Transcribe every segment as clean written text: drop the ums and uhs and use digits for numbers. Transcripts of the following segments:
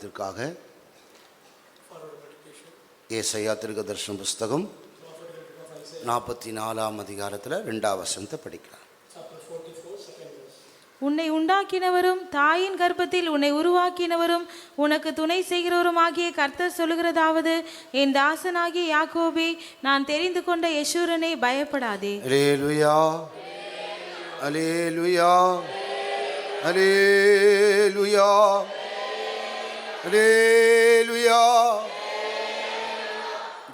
தியானத்திற்காக ஏசாயா தீர்க்கதரிசன புஸ்தகம் 44ஆம் அதிகாரத்தில் 2ஆம் வசனத்தை படிக்கலாம். உன்னை உண்டாக்கினவரும் தாயின் கர்ப்பத்தில் உன்னை உருவாக்கினவரும் உனக்கு துணை செய்கிறவரும் ஆகிய கர்த்தர் சொல்லுகிறதாவது, என் தாசனாகிய யாக்கோபே, நான் தெரிந்து கொண்ட யெஷூரனே, பயப்படாதே. அல்லேலூயா, அல்லேலூயா, அல்லேலூயா, அல்லேலூயா.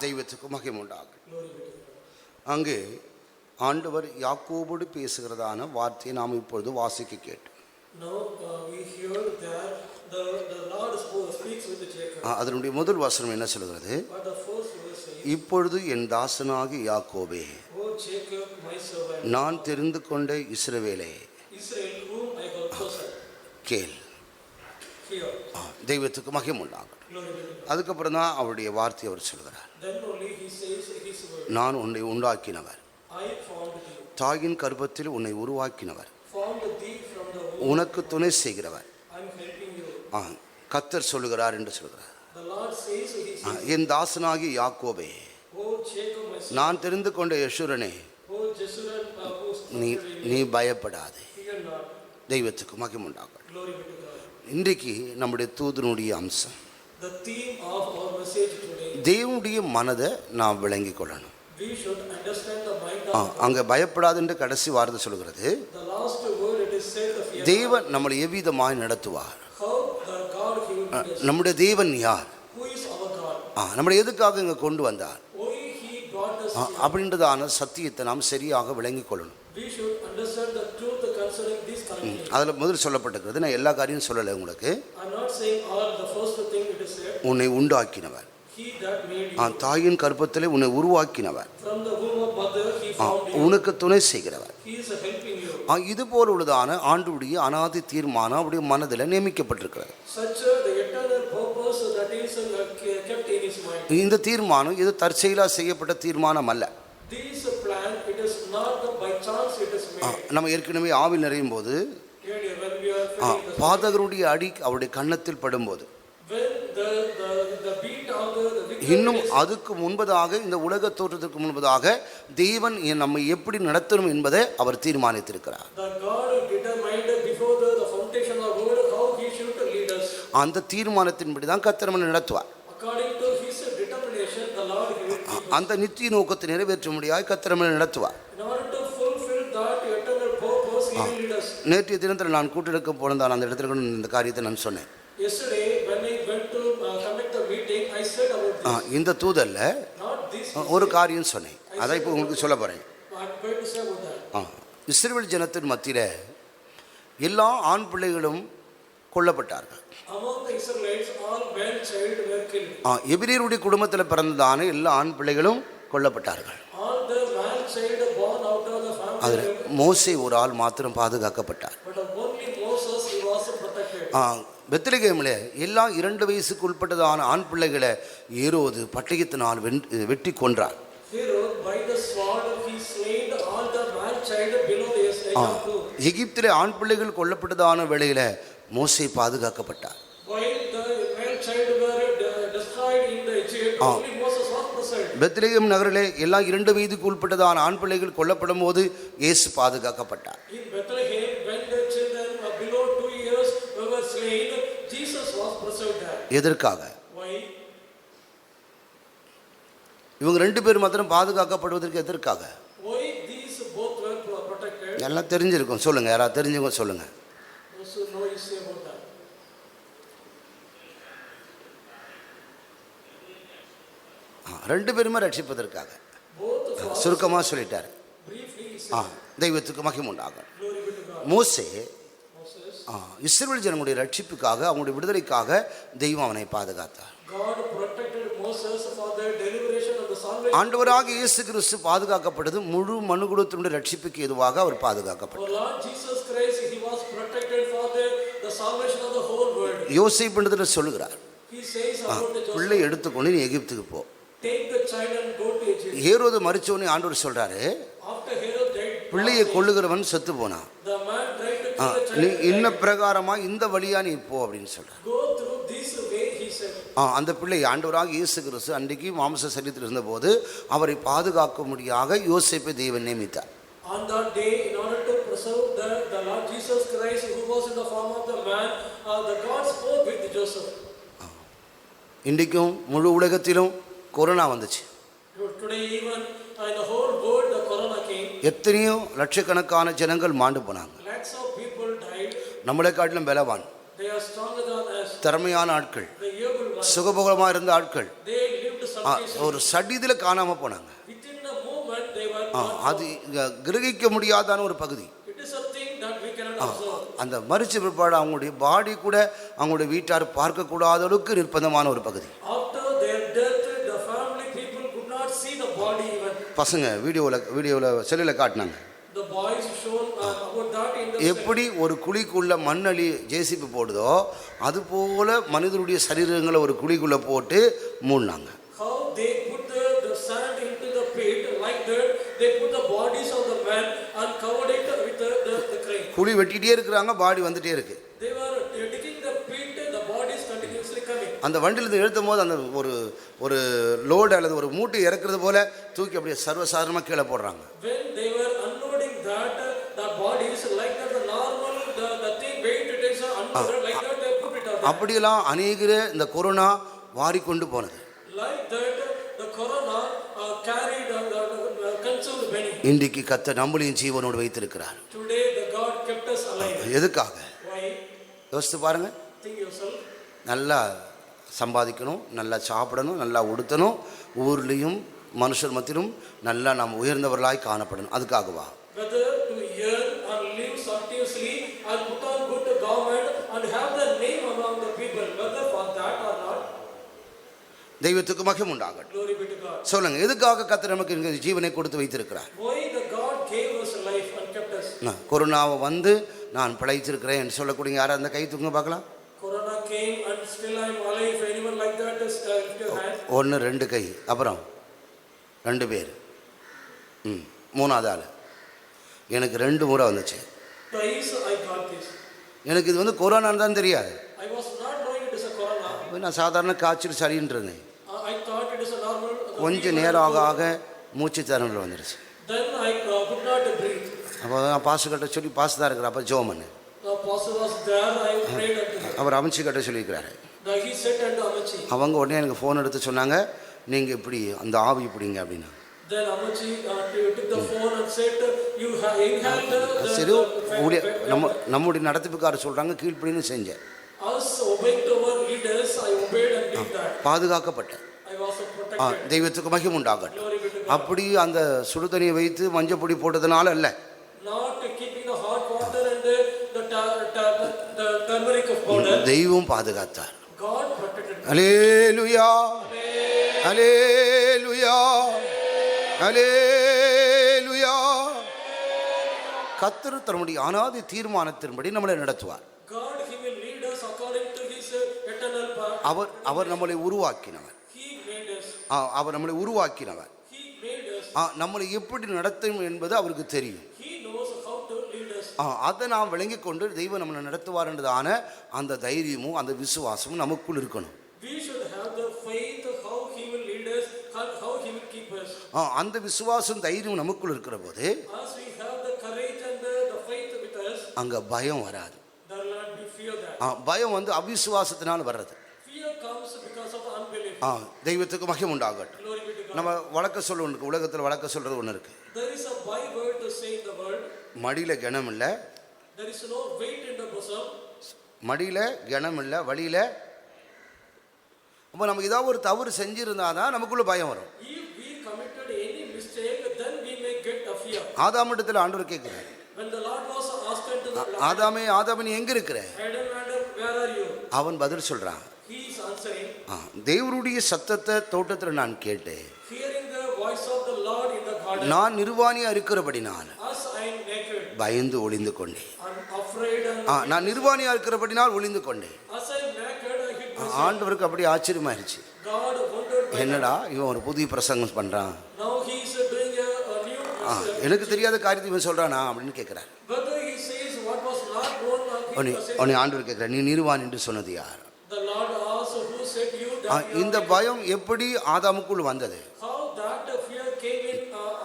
தெய்வத்துக்கு மகிமை உண்டாகும். அங்கே ஆண்டவர் யாக்கோபோடு பேசுகிறதான வார்த்தையை நாம் இப்பொழுது வாசிக்க கேட்டோம். அதனுடைய முதல் வசனம் என்ன சொல்கிறது? இப்பொழுது என் தாசனாகி யாக்கோபே, நான் தெரிந்து கொண்ட இஸ்ரவேலே, கேள். தெய்வத்துக்கு மகிமை உண்டாகும். அதுக்கப்புறம் தான் அவருடைய வார்த்தை அவர் சொல்கிறார். நான் உன்னை உண்டாக்கினவர், தாயின் கர்ப்பத்தில் உன்னை உருவாக்கினவர், உனக்கு துணை செய்கிறவர். கர்த்தர் சொல்லுகிறார் என்று சொல்கிறார். என் தாசனாகி யாக்கோபே, நான் தெரிந்து கொண்ட யெஷூரனே, நீ பயப்படாதே. தெய்வத்துக்கு மகிமை உண்டாகும். இன்றைக்கு நம்முடைய தூதனுடைய அம்சம், தேவனுடைய மனதை நாம் விளங்கிக் கொள்ளணும். அங்க பயப்படாது என்று கடைசி வார்த்தை சொல்கிறது. தேவன் நம்மளை எவ்விதமாய் நடத்துவார்? நம்முடைய தேவன் யார்? நம்மளை எதுக்காக இங்க கொண்டு வந்தார் அப்படின்றதான சத்தியத்தை நாம் சரியாக விளங்கிக் கொள்ளணும். அதில் முதல் சொல்லப்பட்டிருக்கிறது. நான் எல்லா காரியம் சொல்லலை உங்களுக்கு. உன்னை உண்டாக்கினவர், தாயின் கர்ப்பத்திலே உன்னை உருவாக்கினவர், உனக்கு துணை செய்கிறவர். இது போல உள்ளதான ஆண்டுடைய அனாதி தீர்மானம் அவருடைய மனதில் நியமிக்கப்பட்டிருக்கிறது. இந்த தீர்மானம் இது தற்செயலா செய்யப்பட்ட தீர்மானம் அல்ல. நம்ம ஏற்கனவே ஆவில் நிறையும் போது பாதகருடைய அடி அவருடைய கன்னத்தில் படும்போது, இன்னும் அதுக்கு முன்பதாக, இந்த உலக தோற்றத்திற்கு முன்பதாக தேவன் நம்மை எப்படி நடத்தணும் என்பதை அவர் தீர்மானித்திருக்கிறார். அந்த தீர்மானத்தின்படி தான் கர்த்தர் நம்மை நடத்துவார். அந்த நித்திய நோக்கத்தை நிறைவேற்ற முடியாது கர்த்தர் நம்மை நடத்துவார். நேற்றைய தினத்தில் நான் கூட்டெடுக்க போனதான் அந்த இடத்துல இந்த காரியத்தை நான் சொன்னேன். இந்த தூதல்ல ஒரு காரியம் சொன்னேன், அதான் இப்போ உங்களுக்கு சொல்ல போறேன். இஸ்ரவேல் ஜனத்தின் மத்தியில எல்லா ஆண் பிள்ளைகளும் கொல்லப்பட்டார்கள். எபிரேயருடைய குடும்பத்தில் பிறந்ததான எல்லா ஆண் பிள்ளைகளும் கொல்லப்பட்டார்கள். அதில் மோசே ஒரு ஆள் மாத்திரம் பாதுகாக்கப்பட்டார். பெத்லகேமில் எல்லா 2 வயசுக்கு உட்பட்டதான ஆண் பிள்ளைகளை ஏரோது பட்டயத்தினால் வெட்டி கொன்றார். எகிப்திலே ஆண் பிள்ளைகள் கொல்லப்பட்டதான வேளையில மோசே பாதுகாக்கப்பட்டார். பெத்லகேம் நகரிலே எல்லா 2 வயதுக்கு உட்பட்டதான ஆண் பிள்ளைகள் கொல்லப்படும் போது இயேசு பாதுகாக்கப்பட்டார். எதற்காக? இவங்க 2 பேர் மாத்திரம் பாதுகாக்கப்படுவதற்கு எதற்காக? எல்லாம் தெரிஞ்சிருக்கும், சொல்லுங்க. யாராவது தெரிஞ்சவங்க சொல்லுங்க. 2 பேருமே ரட்சிப்பதற்காக. சுருக்கமா சொல்லிட்டாரு. தெய்வத்துக்கு மகிமை உண்டாகும். மோசே இஸ்ரவேல் ஜனங்களுடைய ரட்சிப்புக்காக, அவங்களுடைய விடுதலைக்காக தெய்வம் அவனை பாதுகாத்தார். ஆண்டவராக இயேசு கிறிஸ்து பாதுகாக்கப்பட்டது முழு மனுக்குலத்தினுடைய ரட்சிப்புக்கு எதுவாக அவர் பாதுகாக்கப்பட்டார். யோசேப்பு சொல்லுகிறார், பிள்ளை எடுத்துக்கொண்டு நீ எகிப்துக்கு போ. ஏரோது மரிச்சவனே ஆண்டவர் சொல்றாரு, பிள்ளையை கொள்ளுகிறவன் செத்து போனான், நீ இன்ன பிரகாரமா இந்த வழியா நீ போ அப்படின்னு சொல்ற. அந்த பிள்ளை ஆண்டவராக இயேசு கிறிஸ்து அன்றைக்கு மாம்ச சரீரத்தில் இருந்தபோது அவரை பாதுகாக்கும்படியாக யோசேப்பை தேவன் நியமித்தார். On that day, in order to preserve the Lord Jesus Christ, who was in the form of the man, the God spoke with Joseph. இன்றைக்கும் முழு உலகத்திலும் கொரோனா வந்துச்சு. Today even in the whole world the corona came. எத்தனையோ லட்சக்கணக்கான ஜனங்கள் மாண்டு போனாங்க. Lakhs of people died. நம்மளை காட்டிலும் பலவான், They are stronger than us. திறமையான ஆட்கள், The able ones. சுகபோகமாக இருந்த ஆட்கள் They lived some ஒரு சடிதில் காணாம போனாங்க. within a moment they were அது கிரகிக்க முடியாதான ஒரு பகுதி. It is a thing that we cannot observe. அந்த மரிச்ச பிற்பாடு அவங்களுடைய பாடி கூட அவங்களுடைய வீட்டார் பார்க்கக்கூடாத அளவுக்கு நிர்பந்தமான ஒரு பகுதி. After their death, the family people could not see the body even. பசங்க வீடியோவில் செல்லில் காட்டினாங்க. The boys shown about that in the எப்படி ஒரு குழிக்குள்ள மண்ணளி ஜேசிபி போடுதோ அதுபோல மனிதனுடைய சரீரங்களை ஒரு குழிக்குள்ள போட்டு மூடினாங்க. how they put the sand into the pit, like that they put the bodies of the man and covered it with the crane. குழி வெட்டிகிட்டே இருக்கிறாங்க, பாடி வந்துட்டே இருக்கு. They were digging the pit, the bodies continuously coming. அந்த வண்டியிலிருந்து எழுத்தும் போது அந்த ஒரு load அல்லது ஒரு மூட்டை இறக்குறது போல தூக்கி அப்படியே சர்வசாதாரணமாக கீழே போடுறாங்க. When they were unloading that, the bodies like that, the normal the thing weight it is unloaded, like that they put it out. அப்படியெல்லாம் அநேகர் இந்த கொரோனா வாரிக்கொண்டு போனது. Like that the corona carried consumed many. இன்றைக்கு கர்த்தர் நம்மளையும் ஜீவனோடு வைத்திருக்கிறார். Today the God kept us alive. எதுக்காக Why? யோசித்து பாருங்க. Think yourself. நல்லா சம்பாதிக்கணும், நல்லா சாப்பிடணும், நல்லா உடுத்தணும், ஊர்லேயும் மனுஷர் மத்தியிலும் நல்லா நாம் உயர்ந்தவர்களாய் காணப்படணும். அதுக்காகவா? Whether to earn and live sumptuously and put on good government and have the name among the people, whether for that or not. தெய்வத்துக்கு மகிமை உண்டாகட்டும். Glory be to God. சொல்லுங்க, எதுக்காக கர்த்தர் நமக்கு இந்த ஜீவனை கொடுத்து வைத்திருக்கிறார்? Why the God gave us life and kept us? கொரோனாவை வந்து நான் பிழைத்திருக்கிறேன் என்று சொல்லக்கூடிய யாராவது அந்த கை தூங்க பார்க்கலாம். Corona came and still I am alive. If anyone like that is lift your hand. 1 2 கை, அப்புறம் 2 பேர், மூணாவது ஆள். எனக்கு 2 முறை வந்துச்சு. Twice I got this. எனக்கு இது வந்து கொரோனான்னு தான் தெரியாது. I was not knowing it is a corona. நான் சாதாரண காய்ச்சல் சளின்னு இருந்தேன். I thought it is a normal. கொஞ்சம் நேரம் ஆக மூச்சு திறனில் வந்துருச்சு. Then I could not breathe. அப்போ நான் பாசுக்கிட்ட சொல்லி பாசு தான் இருக்கிற அப்போ ஜோம் பண்ணு. The pastor was there. I prayed unto him. அவர் அமைச்சிக்கிட்ட சொல்லியிருக்கிறாரு. He said unto Amachi. அவங்க உடனே எனக்கு ஃபோன் எடுத்து சொன்னாங்க, நீங்கள் இப்படி அந்த ஆவி இப்படிங்க அப்படின்னா. Then Amachi took the phone and said, you have inhaled சரி, நம்முடைய நடத்திப்புக்காரர் சொல்கிறாங்க கீழ்ப்படின்னு செஞ்சேன். Us obeying to our leaders, I obeyed and did that. பாதுகாக்கப்பட்டேன். I was protected. தெய்வத்துக்கு மகிமை உண்டாகட்டும். Glory be to God. அப்படி அந்த சுடுதண்ணியை வைத்து மஞ்சள் பொடி போட்டதுனால அல்ல. Not keeping the hot water and the turmeric of powder. தெய்வம் பாதுகாத்தார். God protected me. அல்லேலூயா, அல்லேலூயா, அல்லேலூயா. கர்த்தர் தன்னுடைய அனாதி தீர்மானத்தின்படி நம்மளை நடத்துவார். God, He will lead us according to His eternal path. அவர் நம்மளை உருவாக்கினவர். He made us. அவர் நம்மளை உருவாக்கினவர். He made us. நம்மளை எப்படி நடத்தும் என்பது அவருக்கு தெரியும். He knows how to lead us. அதை நாம் விளங்கி கொண்டு தெய்வம் நம்மளை நடத்துவார் என்றதான அந்த தைரியமும் அந்த விசுவாசமும் நமக்குள் இருக்கணும். We should have the faith how He will lead us and how He will keep us. அந்த விசுவாசம் தைரியம் நமக்குள் இருக்கிற போது As we have the courage and the faith with us, அங்க பயம் வராது. there will not be fear there. பயம் வந்து அவிசுவாசத்தினால் வர்றது. Fear comes because of the unbelief. தெய்வத்துக்கு மகிமை உண்டாகட்டும். Glory be to God. நம்ம வழக்க சொல்ல ஒன்று இருக்கு, உலகத்தில் வழக்க சொல்றது ஒன்று இருக்கு. There is a byword to say in the world. மடியில கனம் இல்லை, There is no weight in the bosom. மடியில கனம் இல்லை, வழியில. அப்போ நம்ம ஏதாவது ஒரு தவறு செஞ்சிருந்தாதான் நமக்குள்ள பயம் வரும். If we committed any mistake, then we may get a fear. ஆதாமிடத்தில் ஆண்டவர் கேட்கிறார், When the Lord was asked unto the Lord, ஆதாமே நீ எங்க இருக்கிற? Adam, where are you? அவன் பதில் சொல்றான், He is answering, தேவனுடைய சத்தத்தை தோட்டத்தில் நான் கேட்டேன், hearing the voice of the Lord in the garden. நான் நிர்வாணியா இருக்கிறபடி நான் As I am naked, பயந்து ஒளிந்து கொண்டேன். I'm afraid and நான் நிர்வாணியா இருக்கிறபடினால் ஒளிந்து கொண்டேன். as I am naked, I hid myself. ஆண்டவருக்கு அப்படி ஆச்சரியமாயிருச்சு. God wondered why. என்னடா இவன் ஒரு புதிய பிரசங்கம் பண்றான், Now he is doing a new எனக்கு தெரியாத காரியத்தை இவன் சொல்றானா அப்படின்னு கேட்கிறார். whether he says what was not known or he was saying. உன்னை ஆண்டவர் கேட்கிறார், நீ நிர்வாணி என்று சொன்னது யார்? The Lord asked, who said to you that you இந்த பயம் எப்படி ஆதாமுக்குள் வந்தது? how that fear came in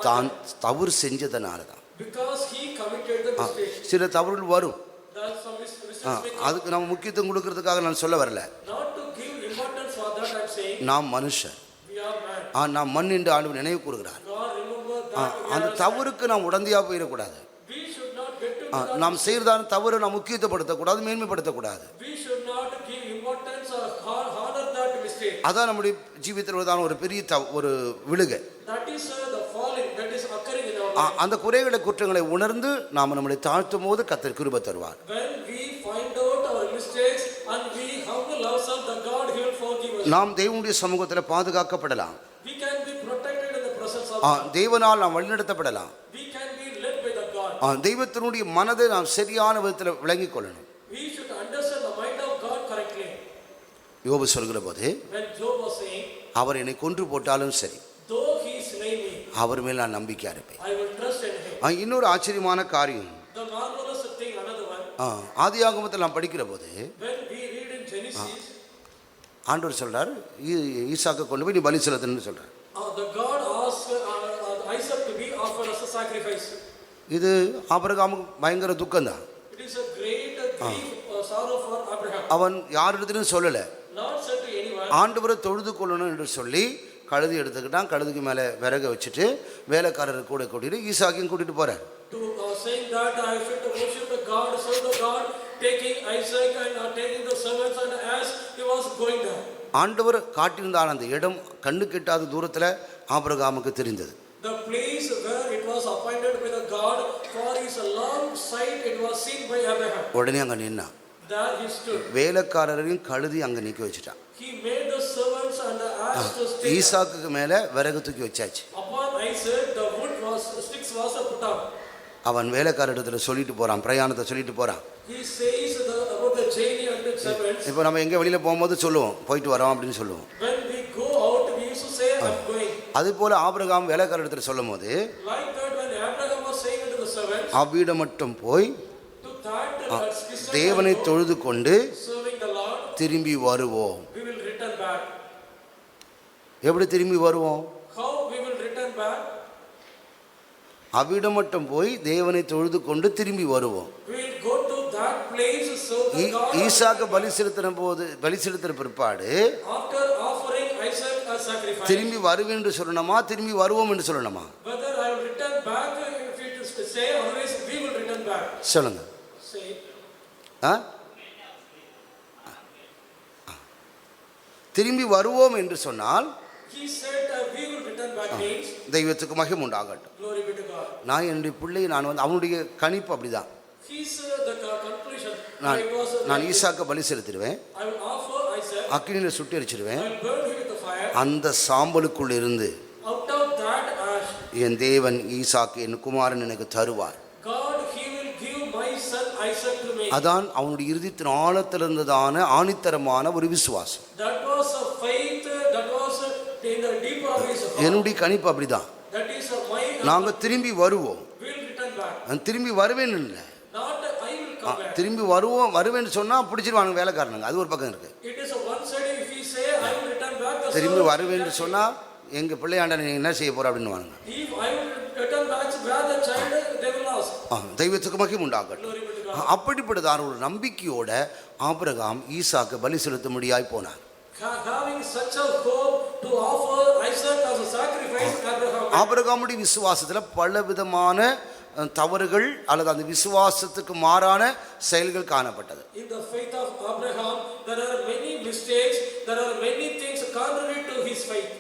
தான் தவறு செஞ்சதனால தான். because he committed the mistake. சில தவறுகள் வரும். That some mistakes may come. அதுக்கு நம்ம முக்கியத்துவம் கொடுக்கறதுக்காக நான் சொல்ல வரல. Not to give importance for that I'm saying. நாம் மனுஷன். We are man. நாம் மண் என்று ஆண்டவர் நினைவு கூறுகிறார். God remember that. அந்த தவறுக்கு நாம் உடந்தையா போயிடக்கூடாது. We should not get to that. நாம் செய்யறதான தவறு நாம் முக்கியத்துவப்படுத்தக்கூடாது, மேன்மைப்படுத்தக்கூடாது. We should not give importance or honor that mistake. அதான் நம்முடைய ஜீவிதத்தில் வருதான ஒரு பெரிய ஒரு விழுகை. That is the falling that is occurring in our life. அந்த குறைகளை குற்றங்களை உணர்ந்து நாம் நம்மளை தாழ்த்தும் போது கர்த்தர் கிருபை தருவார். When we find out our mistakes and we humble ourselves, the God he will forgive us. நாம் தேவனுடைய சமூகத்தில் பாதுகாக்கப்படலாம். We can be protected in the presence of God. தேவனால் நாம் வழிநடத்தப்படலாம். We can be led by the God. தெய்வத்தினுடைய மனதை நாம் சரியான விதத்தில் விளங்கிக் கொள்ளணும். We should understand the mind of God correctly. யோபு சொல்கிற போது When Job was saying, அவர் என்னை கொன்று போட்டாலும் சரி, though he slay me, அவர் மேல் நான் நம்பிக்கையா இருப்பேன். I will trust in him. இன்னொரு ஆச்சரியமான காரியம், The marvelous thing, another one, ஆதியாகமத்தில் நாம் படிக்கிற போது when we read in Genesis, ஆண்டவர் சொல்றார், ஈசாக்கை கொண்டு போய் நீ பலி செலுத்தணும்னு சொல்றார். the God asked Isaac to be offered as a sacrifice. இது ஆபிரகாமுக்கு பயங்கர துக்கம்தான். It is a great grief, sorrow for Abraham. அவன் யாரிடத்திலும் சொல்லல, Not said to anyone. ஆண்டவரை தொழுது கொள்ளணும் என்று சொல்லி கழுதி எடுத்துக்கிட்டான். கழுதுக்கு மேலே விறக வச்சுட்டு வேலைக்காரரை கூட கூட்டிட்டு ஈசாக்கையும் கூட்டிட்டு போறார். To saying that I should worship the God, serve the God, taking Isaac and taking the servants, and as he was going down. ஆண்டவர் காட்டியிருந்தால் அந்த இடம் கண்ணு கெட்டாத தூரத்தில் ஆபிரகாமுக்கு தெரிந்தது. The place where it was appointed by the God for his long sight, it was seen by Abraham. உடனே அங்கே நின்னான். There he stood. வேலைக்காரரையும் கழுதி அங்கே நிற்க வச்சுட்டான். He made the servants and asked to stay. ஈசாக்குக்கு மேலே விறகு தூக்கி வச்சாச்சு. Upon Isaac, the wood was sticks was put up. அவன் வேலைக்காரஇடத்துல சொல்லிட்டு போறான், பிரயாணத்தை சொல்லிட்டு போறான். He says about the journey and the servants. இப்போ நம்ம எங்கே வெளியில் போகும்போது சொல்லுவோம், போயிட்டு வரோம் அப்படின்னு சொல்லுவோம். When we go out, we used to say, I'm going. அது போல ஆபிரகாம் வேலைக்காரஇடத்துல சொல்லும் போது, Like that, when Abraham was saying to the servants, அவ்விடம் மட்டும் போய் to that தேவனை தொழுது கொண்டு serving the Lord, திரும்பி வருவோம். we will return back. எப்படி திரும்பி வருவோம்? How we will return back? அவ்விடம் மட்டும் போய் தேவனை தொழுது கொண்டு திரும்பி வருவோம். We will go to that place so the God. ஈசாக்கு பலி செலுத்தின போது, பலி செலுத்தின பிற்பாடு After offering Isaac as sacrifice, திரும்பி வருவேன் என்று சொல்லணுமா, திரும்பி வருவோம் என்று சொல்லணுமா? whether I will return back, if it is to say, otherwise we will return back. சொல்லுங்க. Say, திரும்பி வருவோம் என்று சொன்னால் he said we will return back means தெய்வத்துக்கு மகிமை உண்டாகட்டும். glory be to God. நான் என்னுடைய பிள்ளையை நான் அவனுடைய கணிப்பு அப்படிதான். His the conclusion. நான் ஈசாக்க பலி செலுத்திடுவேன், I will offer Isaac. அக்கினியில் சுட்டு எரிச்சிடுவேன். I will burn him with the fire. அந்த சாம்பலுக்குள் இருந்து Out of that ash, என் தேவன் ஈசாக்கு என் குமாரன் எனக்கு தருவார். God he will give my son Isaac to me. அதான் அவனுடைய இருதயத்தின் ஆழத்திலிருந்ததான ஆணித்தரமான ஒரு விசுவாசம். That was a faith that was in the deeper of his heart. என்னுடைய கணிப்பு அப்படிதான். That is my. நாங்கள் திரும்பி வருவோம், We will return back. திரும்பி வருவேன் இல்லை, Not I will come back. திரும்பி வருவோம் வருவேன்னு சொன்னா பிடிச்சிருவாங்க வேலைக்காரனுங்க. அது ஒரு பக்கம் இருக்கு. It is a one side. If we say I will return back, the திரும்பி servant வருவேன்னு சொன்னா எங்க பிள்ளையாண்ட நீ என்ன செய்ய போற அப்படின்னு வாங்க. if I will return back, where the child they will ask. தெய்வத்துக்கு மகிமை உண்டாகட்டும். Glory be to God. அப்படிப்பட்டதான ஒரு நம்பிக்கையோட ஆபிரகாம் ஈசாக்கு பலி செலுத்தும்படியாய் போனார். Having such a hope to offer Isaac as a sacrifice, Abraham. ஆபிரகாமுடைய விசுவாசத்துல பல விதமான தவறுகள் அல்லது அந்த விசுவாசத்துக்கு மாறான செயல்கள் காணப்பட்டது. In the faith of Abraham, there are many mistakes, there are many things contrary to his faith.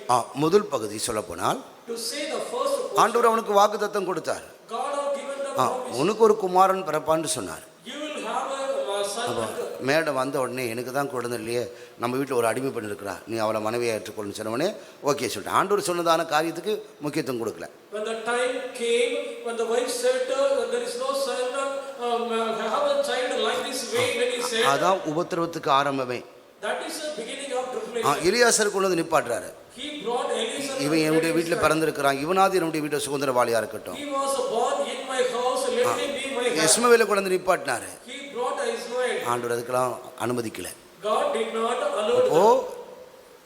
முதல் பகுதி சொல்ல போனால், To say the first portion, ஆண்டவர் அவனுக்கு வாக்குத்தத்தம் கொடுத்தார். God have given the promise. உனக்கு ஒரு குமாரன் பிறப்பான்னு சொன்னார். You will have a son. Madam வந்த உடனே எனக்கு தான் குழந்தை இல்லையே, நம்ம வீட்டில் ஒரு அடிமை பண்ணி இருக்கிறா, நீ அவளை மனைவியை ஏற்றுக்கொள்ளுன்னு சொன்னவனே ஓகே சொல்லிட்டேன். ஆண்டவர் சொன்னதான காரியத்துக்கு முக்கியத்துவம் கொடுக்கல. When the time came, when the wife said there is no son, have a child like this way, when he said, அதான் உபத்திரவத்துக்கு ஆரம்பமே. that is the beginning of tribulation. Eliezer கொண்டு வந்து நிப்பாட்டுறாரு. He brought Eliezer. இவன் என்னுடைய வீட்டில் பிறந்திருக்கிறான், இவனாவது என்னுடைய வீட்டை சுதந்திரவாளியா இருக்கட்டும். He was born in my house, let him be my house. இஸ்மவேலை கொண்டு வந்து நிப்பாட்டினாரு. He brought Ismail. ஆண்டவர் அதுக்கெல்லாம் அனுமதிக்கல. God did not allow O that.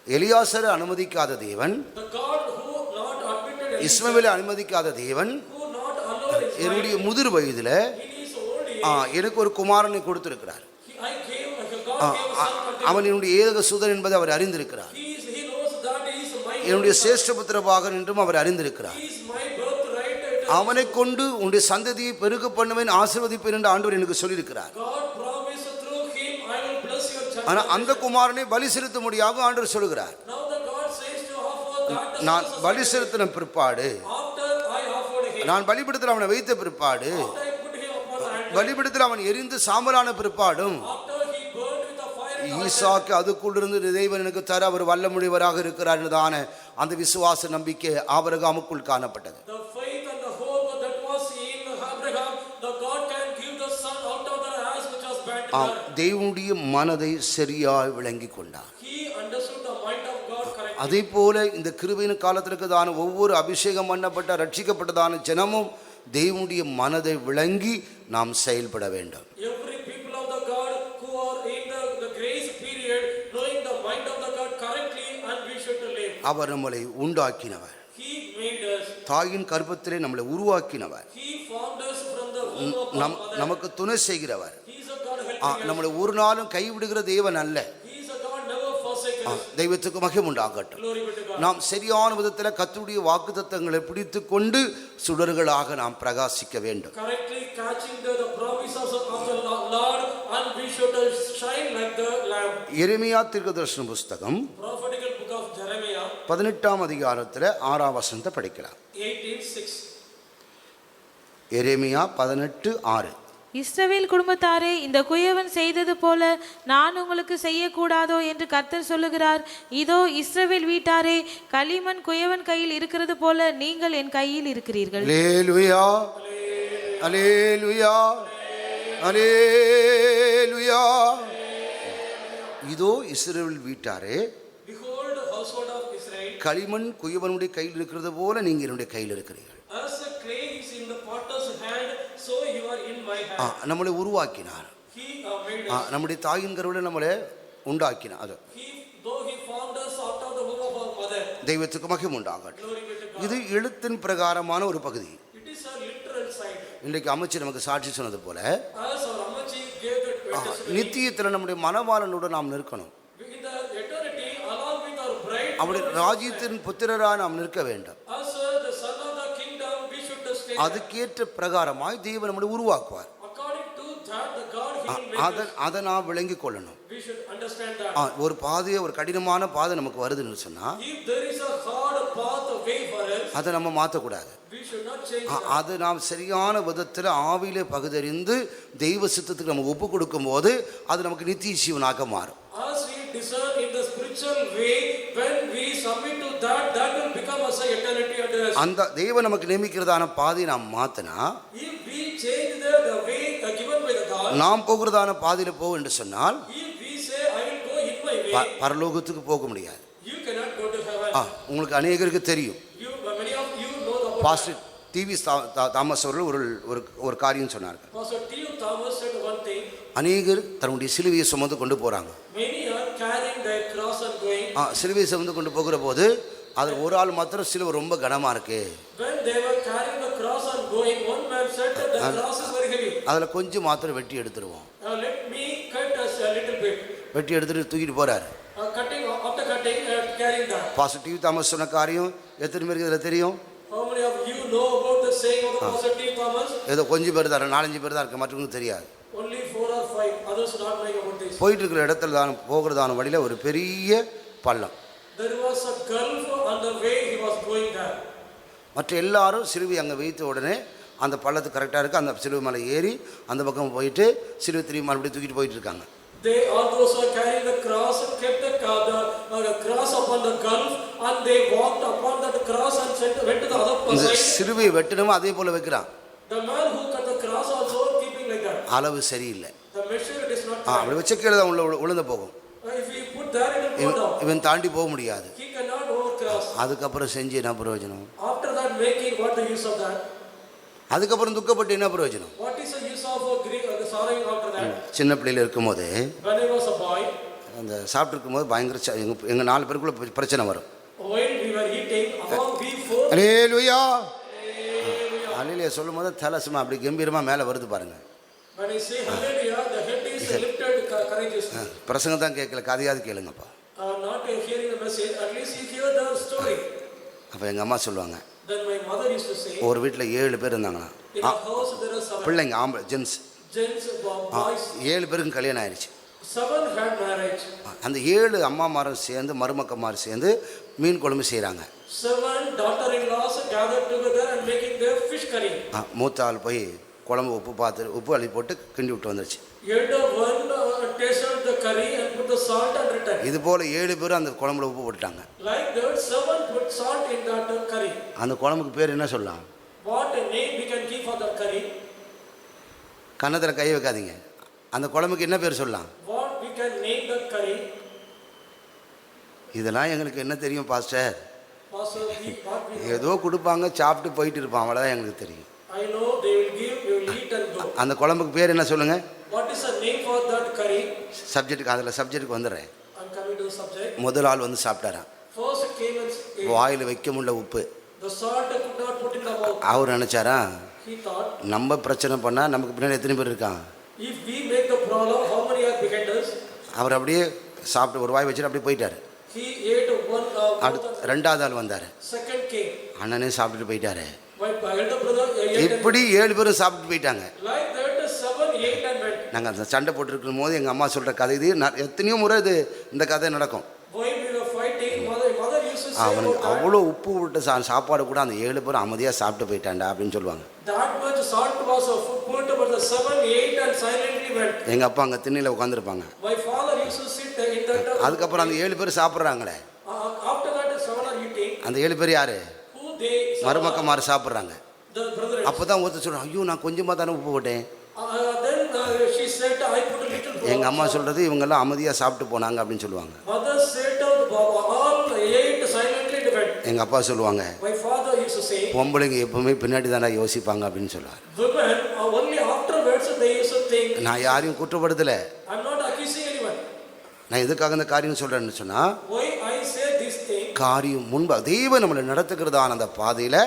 எலியாசரை அனுமதிக்காத தேவன், the God who not admitted Elijah, இஸ்மவேலை அனுமதிக்காத தேவன், who not allowed Ismail என்னுடைய முதிர் வயதில் in his old age, எனக்கு ஒரு குமாரனை கொடுத்திருக்கிறார். I gave, God gave a son unto அவன் என்னுடைய ஏக சுதன் என்பதை அவர் அறிந்திருக்கிறார். he knows that he is my என்னுடைய சேஷ்டபுத்திரபாகன் என்றும் அவர் அறிந்திருக்கிறார். he is my birthright. அவனை கொண்டு உன்னுடைய சந்ததியை பெருக பண்ணுவேன், ஆசீர்வதிப்பேன் என்று ஆண்டவர் எனக்கு சொல்லியிருக்கிறார். God promised through him, I will bless your child. ஆனா அந்த குமாரனை பலி செலுத்த முடியாக ஆண்டவர் சொல்லுகிறார். Now the God says to offer that நான் பலி செலுத்தின பிற்பாடு, after I offered him, நான் பலிபீடத்தில் அவனை வைத்த பிற்பாடு, after I put him upon the altar, பலிபீடத்தில் அவன் எரிந்து சாம்பலான பிற்பாடும், after he burned with the fire in the altar, ஈசாக்கு அதுக்குள்ளிருந்து தேவன் எனக்கு தர அவர் வல்லமுடையவராக இருக்கிறார் என்றதான அந்த விசுவாச நம்பிக்கை ஆபிரகாமுக்குள் காணப்பட்டது. the faith and the hope that was in Abraham, the God can give the son out of the ass which was bad to her. தேவனுடைய மனதை சரியாய் விளங்கி கொண்டார். He understood the mind of God correctly. அதே போல இந்த கிருபையின் காலத்திற்குதான ஒவ்வொரு அபிஷேகம் பண்ணப்பட்ட ரட்சிக்கப்பட்டதான ஜனமும் தேவனுடைய மனதை விளங்கி நாம் செயல்பட வேண்டும். Every people of the God who are in the grace period, knowing the mind of the God correctly, and we should live. அவர் நம்மளை உண்டாக்கினவர், He made us. தாயின் கர்ப்பத்திலே நம்மளை உருவாக்கினவர், He formed us from the womb of our mother. நமக்கு துணை செய்கிறவர். He is a God helping us. நம்மளை ஒரு நாளும் கைவிடுகிற தேவன் அல்ல. He is a God never forsaken us. தெய்வத்துக்கு மகிமை உண்டாகட்டும். Glory be to God. நாம் சரியான விதத்தில் கர்த்தருடைய வாக்குத்தத்தங்களை பிடித்து கொண்டு சுடர்களாக நாம் பிரகாசிக்க வேண்டும். Correctly catching the promises of the Lord, and we should shine like the lamp. எரேமியா தீர்க்கதரிசன புஸ்தகம் Prophetical book of Jeremiah 18ஆம் அதிகாரத்தில் 6ஆம் வசனத்தை படிக்கலாம். 18:6. எரேமியா 18:6. இஸ்ரவேல் குடும்பத்தாரே, இந்த குயவன் செய்தது போல நான் உங்களுக்கு செய்யக்கூடாதோ என்று கர்த்தர் சொல்லுகிறார். இதோ இஸ்ரவேல் வீட்டாரே, களிமண் குயவன் கையில் இருக்கிறது போல நீங்கள் என் கையில் இருக்கிறீர்கள். அல்லேலூயா, அல்லேலூயா, அல்லேலூயா. இதோ இஸ்ரவேல் வீட்டாரே, Behold, household of Israel, களிமண் குயவனுடைய கையில் இருக்கிறது போல நீங்க என்னுடைய கையில் இருக்கிறீர்கள். as the clay is in the potter's hand, so you are in my hand. நம்மளை உருவாக்கினார். He made us. நம்முடைய தாயின் கருவில நம்மளை உண்டாக்கினார். அது Though he formed us out of the womb of our mother. தெய்வத்துக்கு மகிமை உண்டாகட்டும். Glory be to God. இது எழுத்தின் பிரகாரமான ஒரு பகுதி. It is a literal side. இன்றைக்கு அமைச்சர் நமக்கு சாட்சி சொன்னது போல As our Amachi gave that testimony, நித்தியத்தில் நம்முடைய மனவாளனோடு நாம் நிற்கணும். in the eternity, along with our bride, அவருடைய ராஜ்யத்தின் புத்திரராக நாம் நிற்க வேண்டும். as the son of the kingdom, we should stay. அதுக்கேற்ற பிரகாரமாய் தேவன் நம்மளை உருவாக்குவார். According to that, the God he will make us. அதை நாம் விளங்கி கொள்ளணும். We should understand that. ஒரு பாதையை, ஒரு கடினமான பாதை நமக்கு வருதுன்னு சொன்னா If there is a hard path way for us, அதை நம்ம மாற்றக்கூடாது. we should not change that. அது நாம் சரியான விதத்தில் ஆவியிலே பகுதறிந்து தெய்வ சித்தத்துக்கு நம்ம ஒப்பு கொடுக்கும் போது அது நமக்கு நித்திய ஜீவனாக மாறும். As we discern in the spiritual way, when we submit to that, that will become as a eternity unto us. அந்த தெய்வம் நமக்கு நியமிக்கிறதான பாதையை நாம் மாற்றினா, If we change the way given by the God, நாம் போகிறதான பாதையில் போகும் என்று சொன்னால் if we say, I will go in my way, பரலோகத்துக்கு போக முடியாது. you cannot go to heaven. உங்களுக்கு அநேகருக்கு தெரியும். Many of you know about pastor TV Thomas அவர்கள் ஒரு காரியம் சொன்னார்கள். Pastor T.U. Thomas said one thing. அநேகர் தன்னுடைய சிலுவையை சுமந்து கொண்டு போறாங்க. Many are carrying their cross and going. சிலுவையை சுமந்து கொண்டு போகிற போது அது ஒரு ஆள் மாத்திரம் சிலுவை ரொம்ப கனமா இருக்கு. When they were carrying the cross and going, one man said that the cross is very heavy. அதுல கொஞ்சம் மாத்திரம் வெட்டி எடுத்துருவோம். Let me cut us a little bit. வெட்டி எடுத்துட்டு தூக்கிட்டு போறாரு. Cutting, after cutting, carrying that. Pastor TV Thomas சொன்ன காரியம் எத்தனை பேருக்கு இதுல தெரியும்? How many of you know about the saying of the Pastor T. Thomas? ஏதோ கொஞ்சம் பேர் தான், 4-5 பேர் தான் இருக்கு, மற்றவங்களுக்கு தெரியாது. Only 4 or 5. Others not knowing about this. போயிட்டு இருக்கிற இடத்துல தான் போகிறதான வழியில ஒரு பெரிய பள்ளம். There was a gulf on the way he was going there. மற்ற எல்லாரும் சிலுவை அங்கே வைத்த உடனே அந்த பள்ளத்துக்கு கரெக்டாக இருக்குது, அந்த சிலுவை மேலே ஏறி அந்த பக்கம் போயிட்டு சிலுவை திரும்பி மறுபடியும் தூக்கிட்டு போயிட்டு இருக்காங்க. They all those who were carrying the cross kept the cross upon the gulf, and they walked upon that cross and went to the other side. சிலுவை வெட்டணுமோ அதே போல வைக்கிறான். The man who cut the cross also keeping like that. அளவு சரியில்லை. The measure is not அப்படி வச்ச கீழே தான் உளுந்து போகும். If we put that, it will go down. இவன் தாண்டி போக முடியாது. He cannot overcross. அதுக்கப்புறம் செஞ்சு என்ன பிரயோஜனம்? After that making, what the use of that? அதுக்கப்புறம் துக்கப்பட்டு என்ன பிரயோஜனம்? What is the use of sorrowing after that? சின்ன பிள்ளையில இருக்கும்போது When I was a boy, அந்த சாப்பிட்ருக்கும் போது பயங்கர எங்கள் 4 பேருக்குள்ள பிரச்சனை வரும். While we were eating, among we four, அல்லேலூயா அல்லேலூயா சொல்லும் போது தலை சும்மா அப்படி கம்பீரமாக மேலே வருது பாருங்க. when I say hallelujah, the head is lifted courageously. பிரசங்கம் தான் கேட்கல, கதையாவது கேளுங்கப்பா. Not hearing the message, at least you hear the story. அப்போ எங்கள் அம்மா சொல்லுவாங்க, Then my mother used to say, ஒரு வீட்டில் 7 பேர் இருந்தாங்கன்னா in a house there are 7 பிள்ளைங்க ஆம்பளை ஜென்ஸ் gents, boys, 7 பேருக்கும் கல்யாணம் ஆயிடுச்சு. 7 had marriage. அந்த 7 அம்மாமாரும் சேர்ந்து மருமக்கமாரும் சேர்ந்து மீன் குழம்பு செய்கிறாங்க. 7 daughter-in-laws gathered together and making their fish curry. மூத்த ஆள் போய் குழம்பு உப்பு அள்ளி போட்டு கிண்டி விட்டு வந்துருச்சு. Elder one tasted the curry and put the salt and returned. இது போல் 7 பேரும் அந்த குழம்புல உப்பு போட்டுட்டாங்க. Like that, 7 put salt in that curry. அந்த குழம்புக்கு பேர் என்ன சொல்லலாம்? What name we can give for that curry? கன்னத்தில் கை வைக்காதீங்க. அந்த குழம்புக்கு என்ன பேர் சொல்லலாம்? What we can name that curry? இதெல்லாம் எங்களுக்கு என்ன தெரியும் பாஸ்டர்? Pastor, what we ஏதோ கொடுப்பாங்க, சாப்பிட்டு போயிட்டு இருப்பான், அவ்வளோதான் எங்களுக்கு தெரியும். I know they will give, we will eat and go. அந்த குழம்புக்கு பேர் என்ன சொல்லுங்க? What is the name for that curry? சப்ஜெக்ட்டுக்கு வந்துடுறேன். I'm coming to the subject. முதல் ஆள் வந்து சாப்பிட்டாராம். First came and ate. வாயில் வைக்க முடியல உப்பு. The salt could not put in the mouth. Our நினச்சாரா, He thought, நம்ம பிரச்சனை பண்ணால் நமக்கு பின்னாடி எத்தனை பேர் இருக்கான்? if we make the problem, how many are behind us? அவர் அப்படியே சாப்பிட்டு ஒரு வாய் வச்சுட்டு அப்படியே போயிட்டார். He ate one அடுத்து 2வது ஆள் வந்தார். second came. அண்ணனே சாப்பிட்டுட்டு போயிட்டாரு. My elder brother ate. இப்படி 7 பேரும் சாப்பிட்டு போயிட்டாங்க. Like that, 7 ate and went. நாங்கள் அந்த சண்டை போட்டுருக்கும் போது எங்கள் அம்மா சொல்கிற கதை இது எத்தனையோ முறை இந்த கதை நடக்கும். While we were fighting, mother used to say, அவனுக்கு அவ்வளோ உப்பு விட்டு சாப்பாடு கூட அந்த 7 பேரும் அமைதியாக சாப்பிட்டு போயிட்டான்டா அப்படின்னு சொல்லுவாங்க. that much salt was put, but the 7 ate and silently went. எங்கள் அப்பா அங்கே திண்ணையில் உட்காந்துருப்பாங்க. My father used to sit in that. அதுக்கப்புறம் அந்த 7 பேர் சாப்பிட்றாங்களே, After that, 7 are eating. அந்த 7 பேர் யார்? Who they? மருமக்கமாறு சாப்பிட்றாங்க. The brother. அப்போ தான் ஒருத்தர் சொல்கிறான், ஐயோ நான் கொஞ்சமாக தானே உப்பு போட்டேன். Then she said, I put a little. எங்கள் அம்மா சொல்கிறது இவங்கெல்லாம் அமைதியாக சாப்பிட்டு போனாங்க அப்படின்னு சொல்லுவாங்க. Mother said, all ate silently and went. எங்கள் அப்பா சொல்லுவாங்க, My father used to say, பொம்பளைங்க எப்பவுமே பின்னாடி தானே யோசிப்பாங்க அப்படின்னு சொல்லுவார். women only afterwards they used to think. நான் யாரையும் குற்றப்படுத்தலை. I'm not accusing anyone. நான் எதுக்காக இந்த காரியம் சொல்கிறேன்னு சொன்னால், Why I say this thing? காரியம் முன்பாக தெய்வம் நம்மளை நடத்துக்கிறதான அந்த பாதையில்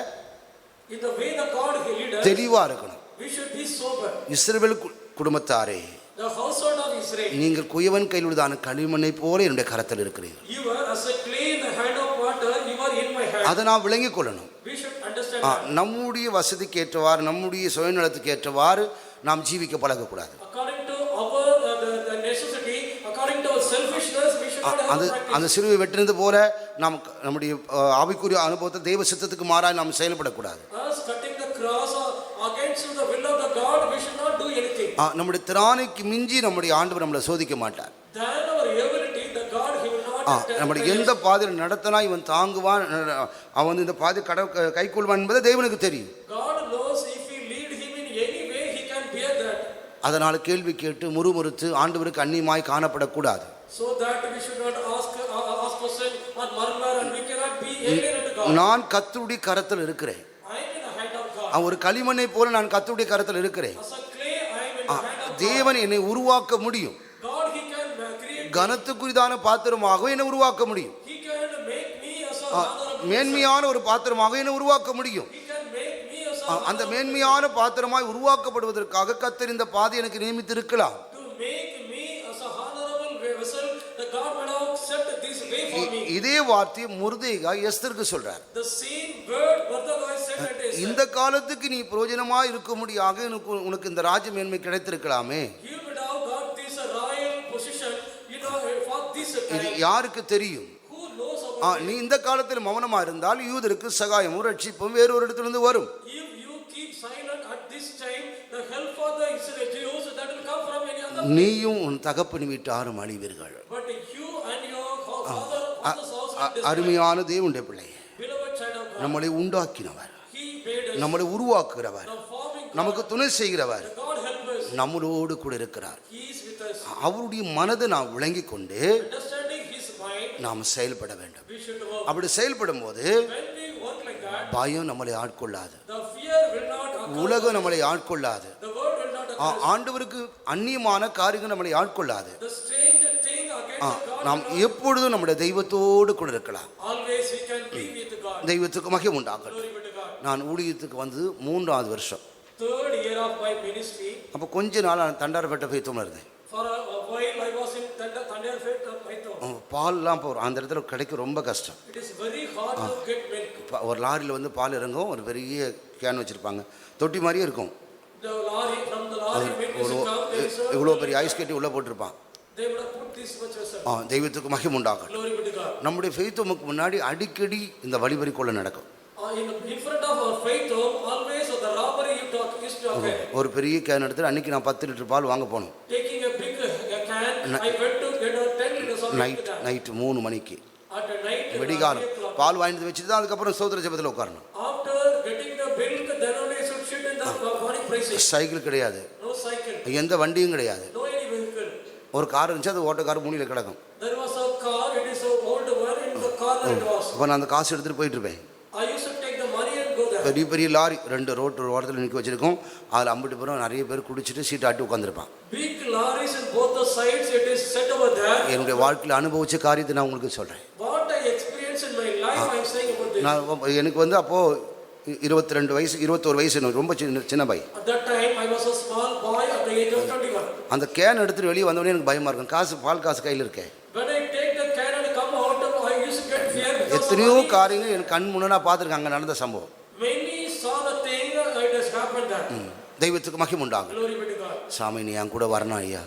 In the way the God leads us, தெளிவாக இருக்கணும். we should be sober. Israel குடும்பத்தாரே, The household of Israel, நீங்கள் குயவன் கையில் உள்ளதான களிமண்ணை போல என்னுடைய கரத்தில் இருக்கிறீர்கள். you are as a clay in the hand of water, you are in my hand. அதை நான் விளங்கிக் கொள்ளணும். We should understand that. நம்முடைய வசதிக்கு ஏற்றவாறு, நம்முடைய சுயநலத்துக்கு ஏற்றவாறு நாம் ஜீவிக்க பழகக்கூடாது. According to our the necessity, according to our selfishness, we should not have அந்த practice. அந்த சிலுவை வெட்டினது போல நாம் நம்முடைய ஆவிக்குரிய அனுபவத்தை தெய்வ சித்தத்துக்கு மாறாக நாம் செயல்படக்கூடாது. Us cutting the cross against the will of the God, we should not do anything. நம்முடைய திராணிக்கு மிஞ்சி நம்முடைய ஆண்டவர் நம்மளை சோதிக்க மாட்டார். Than our ability, the God, he will not. நம்முடைய எந்த பாதையில் நடத்தினா இவன் தாங்குவான், அவன் வந்து இந்த பாதை கைக்கொள்வான் என்பதை தேவனுக்கு தெரியும். God knows if we lead him in any way, he can bear that. அதனால் கேள்வி கேட்டு முறுமுறுத்து ஆண்டவருக்கு அந்நியமாய் காணப்படக்கூடாது. So that we should not ask question or murmur, and we cannot be alien to God. நான் கர்த்தருடைய கரத்தில் இருக்கிறேன். I am in the hand of God. ஒரு களிமண்ணை போல நான் கர்த்தருடைய கரத்தில் இருக்கிறேன். As a clay, I am in the hand of God. தேவன் என்னை உருவாக்க முடியும். God, he can create. கனத்துக்குரிதான பாத்திரமாக என்னை உருவாக்க முடியும். He can make me as a honorable. மேன்மையான ஒரு பாத்திரமாக என்னை உருவாக்க முடியும். He can make me as a அந்த மேன்மையான பாத்திரமாய் உருவாக்கப்படுவதற்காக கர்த்தர் இந்த பாதை எனக்கு நியமித்திருக்கலாம். to make me as a honorable vessel. The God would have set this way for me. இதே வார்த்தையை முர்தேகாய் எஸ்தருக்கு சொல்றார். The same word Mordecai said at Esther. இந்த காலத்துக்கு நீ பிரயோஜனமாய் இருக்கும்படியாக உனக்கு இந்த ராஜ்ய மேன்மை கிடைத்திருக்கலாமே. You would have got this royal position, for this இது time. யாருக்கு தெரியும்? Who knows about நீ இந்த காலத்தில் மௌனமா இருந்தால் யூதருக்கு சகாயமும் ரட்சிப்பும் வேறொரு இடத்திலிருந்து வரும். if you keep silent at this time, the help for the Israel Jews that will come from any other. நீயும் உன் தகப்பன் வீட்டாரும் அழிவீர்கள். But you and your father's house will destroy. அருமையான தேவனுடைய பிள்ளை, Beloved child of God, நம்மளை உண்டாக்கினவர், he made us. நம்மளை உருவாக்குகிறவர், The forming நமக்கு துணை செய்கிறவர், God help us. நம்மளோடு கூட இருக்கிறார். He is with us. அவருடைய மனதை நாம் விளங்கிக் கொண்டு Understanding his mind, நாம் செயல்பட வேண்டும். we should work. அப்படி செயல்படும் போது When we work like that, பயம் நம்மளை ஆட்கொள்ளாது, the fear will not occur. உலகம் நம்மளை ஆட்கொள்ளாது, The word will not occur. ஆண்டவருக்கு அந்நியமான காரியங்கள் நம்மளை ஆட்கொள்ளாது. The strange thing against God. நாம் எப்பொழுதும் நம்முடைய தெய்வத்தோடு கூட இருக்கலாம். Always we can be with God. தெய்வத்துக்கு மகிமை உண்டாகட்டும். Glory be to God. நான் ஊழியத்துக்கு வந்து 3வது வருஷம். Third year of my ministry. அப்போ கொஞ்ச நாள் தண்டாரப்பேட்டை ஃபெய்த்தோம்ல இருந்தேன். For a while I was in Thandiarpet of Paithom. பால்லாம் இப்போ அந்த இடத்துல கிடைக்க ரொம்ப கஷ்டம். It is very hard to get milk. ஒரு லாரியில் வந்து பால் இறங்கும், ஒரு பெரிய கேன் வச்சுருப்பாங்க, தொட்டி மாதிரியே இருக்கும். The lorry, from the lorry milk is come, there is a, இவ்வளோ பெரிய ஐஸ் கட்டி உள்ளே போட்டிருப்பான். they would have put this much vessel. தெய்வத்துக்கு மகிமை உண்டாகட்டும். Glory be to God. நம்முடைய ஃபெய்த்தோமுக்கு முன்னாடி அடிக்கடி இந்த வழிபறி கொள்ள நடக்கும். In front of our faith home, always the robbery used to occur. ஒரு பெரிய கேன் எடுத்து அன்னைக்கு நான் 10 லிட்டர் பால் வாங்க போனோம். Taking a big can, I went to get a 10 liters of milk. Night 3 மணிக்கு At night, வெடிகாலம் பால் வாங்கிட்டு வச்சுட்டு தான் அதுக்கப்புறம் சோதர ஜெபத்தில் உட்காரணும். after getting the milk, then only should sit in the morning praise. Cycle கிடையாது, No cycle, எந்த வண்டியும் கிடையாது. no any vehicle. ஒரு கார் இருந்துச்சு, அது ஓட்டக்கார் மூணியில் கிடக்கும். There was a car, it is an old one, in the corner it was. அப்போ நான் அந்த காசு எடுத்துகிட்டு போயிட்டு இருப்பேன். I used to take the money and go there. பெரிய பெரிய லாரி 2 ரோட்டு ஓரத்தில் நிற்க வச்சிருக்கோம். அதில் அம்பிட்டு பேரும் நிறைய பேர் குடிச்சிட்டு சீட் ஆட்டி உட்காந்துருப்பான். Big lorries in both the sides, it is set over there. என்னுடைய வாழ்க்கையில் அனுபவிச்ச காரியத்தை நான் உங்களுக்கு சொல்கிறேன். What I experienced in my life, I am saying about this. நான் எனக்கு வந்து அப்போது 22 வயசு 21 வயசு, எனக்கு ரொம்ப சின்ன பையன். At that time, I was a small boy at the age of 21. அந்த கேன் எடுத்துகிட்டு வெளியே வந்தோடனே எனக்கு பயமாக இருக்கும். பால் காசு கையில் இருக்கேன். When I take the can and come out, I used to get fear because எத்தனையோ of money. காரியங்கள் எனக்கு கண் முன்னே நான் பார்த்துருக்கேன், அங்கே நடந்த சம்பவம். Many saw the thing, it has happened there. தெய்வத்துக்கு மகிமை உண்டாகும். Glory be to God. சாமி நீ என் கூட வரணும் ஐயா,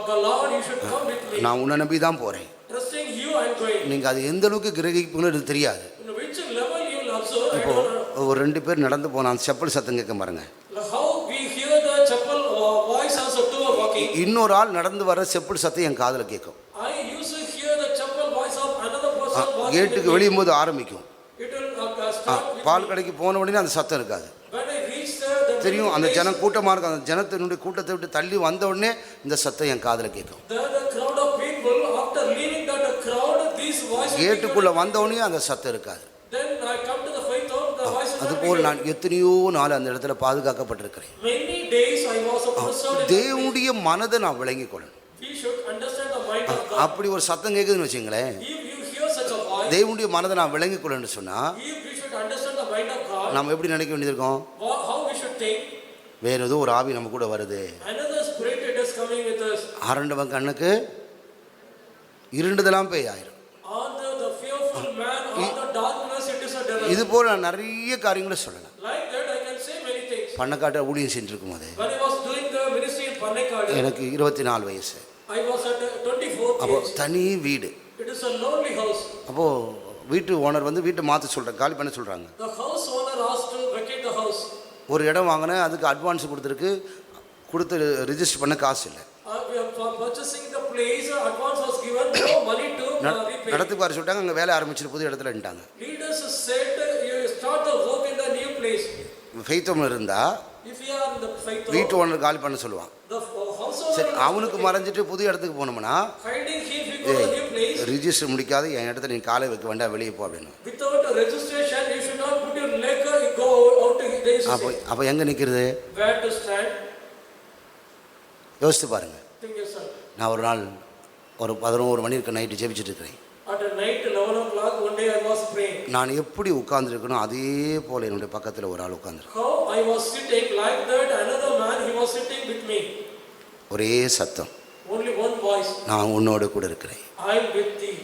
The Lord, you should come with me. நான் உன்னை நம்பி தான் போகிறேன். Trusting you, I am going. நீங்கள் அது எந்த அளவுக்கு கிரகிப்புன்னு எனக்கு தெரியாது. In which level you will observe, I இப்போ don't know. ஒரு 2 பேர் நடந்து போனான், செப்பல் சத்தம் கேட்க பாருங்க. How we hear the chapel voice as a two are walking. இன்னொரு ஆள் நடந்து வர செப்பல் சத்தம் என் காதில் கேட்கும். I used to hear the chapel voice of another person walking. கேட்டுக்கு with me. வெளியும் போது ஆரம்பிக்கும். It will start with ball me. கடைக்கு போன உடனே அந்த சத்தம் இருக்காது. When I reach there, the தெரியும் அந்த place, ஜனம் கூட்டமாக இருக்கும். அந்த ஜனத்தினுடைய கூட்டத்தை விட்டு தள்ளி வந்த உடனே இந்த சத்தம் என் காதில் கேட்கும். there the crowd of people, after leaving that crowd, these voices. கேட்டுக்குள்ளே வந்த உடனே அந்த சத்தம் இருக்காது. Then I come to the faith home, the voice is not அதுபோல் bigger. நான் எத்தனையோ நாள் அந்த இடத்துல பாதுகாக்கப்பட்டிருக்கிறேன். Many days I was preserved in that place. தேவனுடைய மனதை நான் விளங்கிக் கொள்ளணும். We should understand the mind of God. அப்படி ஒரு சத்தம் கேட்குதுன்னு வச்சுங்களேன், If you hear such a voice, தேவனுடைய மனதை நான் விளங்கிக் கொள்ளணும்னு சொன்னால் if we should understand the mind of God, நம்ம எப்படி நினைக்க வேண்டியிருக்கோம்? how we should think. வேற ஏதோ ஒரு ஆவி நம்ம கூட வருது. Another spirit it is coming with us. அரண்டவன் கண்ணுக்கு இருண்டதெல்லாம் பேய் ஆயிரும். On the fearful man, on the darkness, it is a devil. இது போல் நான் நிறைய காரியங்களை சொல்லலாம். Like that, I can say many things. பண்ணக்காட்ட ஊழியம் செஞ்சுருக்கும் போது When I was doing the ministry in Pannekadu, எனக்கு 24 வயசு. I was at 24th அப்போ age. தனி வீடு. It is a lonely house. அப்போது வீட்டு ஓனர் வந்து வீட்டை மாற்ற சொல்கிறாங்க, காலி பண்ண சொல்கிறாங்க. The house owner asked to vacate the house. ஒரு இடம் வாங்கினேன், அதுக்கு அட்வான்ஸ் கொடுத்து ரிஜிஸ்டர் பண்ண காசு இல்லை. We are for purchasing the place, advance was given, no money to repay. நடத்துக்கு வர சொல்லிட்டாங்க, அங்கே வேலை ஆரம்பிச்சிட்டு புது இடத்துல நின்ட்டாங்க. Leaders said, you start the work in the new place. ஃபெய்த்தோம் இருந்தால் If you are in the faith home, வீட்டு ஓனர் காலி பண்ண சொல்லுவான். the house owner சரி, is அவனுக்கு மறைஞ்சிட்டு புது இடத்துக்கு போனோம்னா hiding him, we go to the new place. Register முடிக்காத என் இடத்துல நீ காலை வைக்க வேண்டாம், வெளியே போ அப்படின்னு. Without a registration, you should not put your leg, you go out to the அப்போ எங்கே நிற்கிறது? where to stand. யோசித்து பாருங்க. Think yourself. நான் ஒரு நாள் ஒரு 11 மணி இருக்க நைட்டு ஜெபிச்சுட்டு இருக்கிறேன். At a night 11 o'clock, one day I was praying. நான் எப்படி உட்கார்ந்துருக்கணும் அதே போல் என்னுடைய பக்கத்தில் ஒரு ஆள் உட்கார்ந்துருக்கு. How I was sitting like that, another man, he was sitting with me. ஒரே சத்தம், Only one voice. நான் உன்னோடு கூட இருக்கிறேன். I am with thee.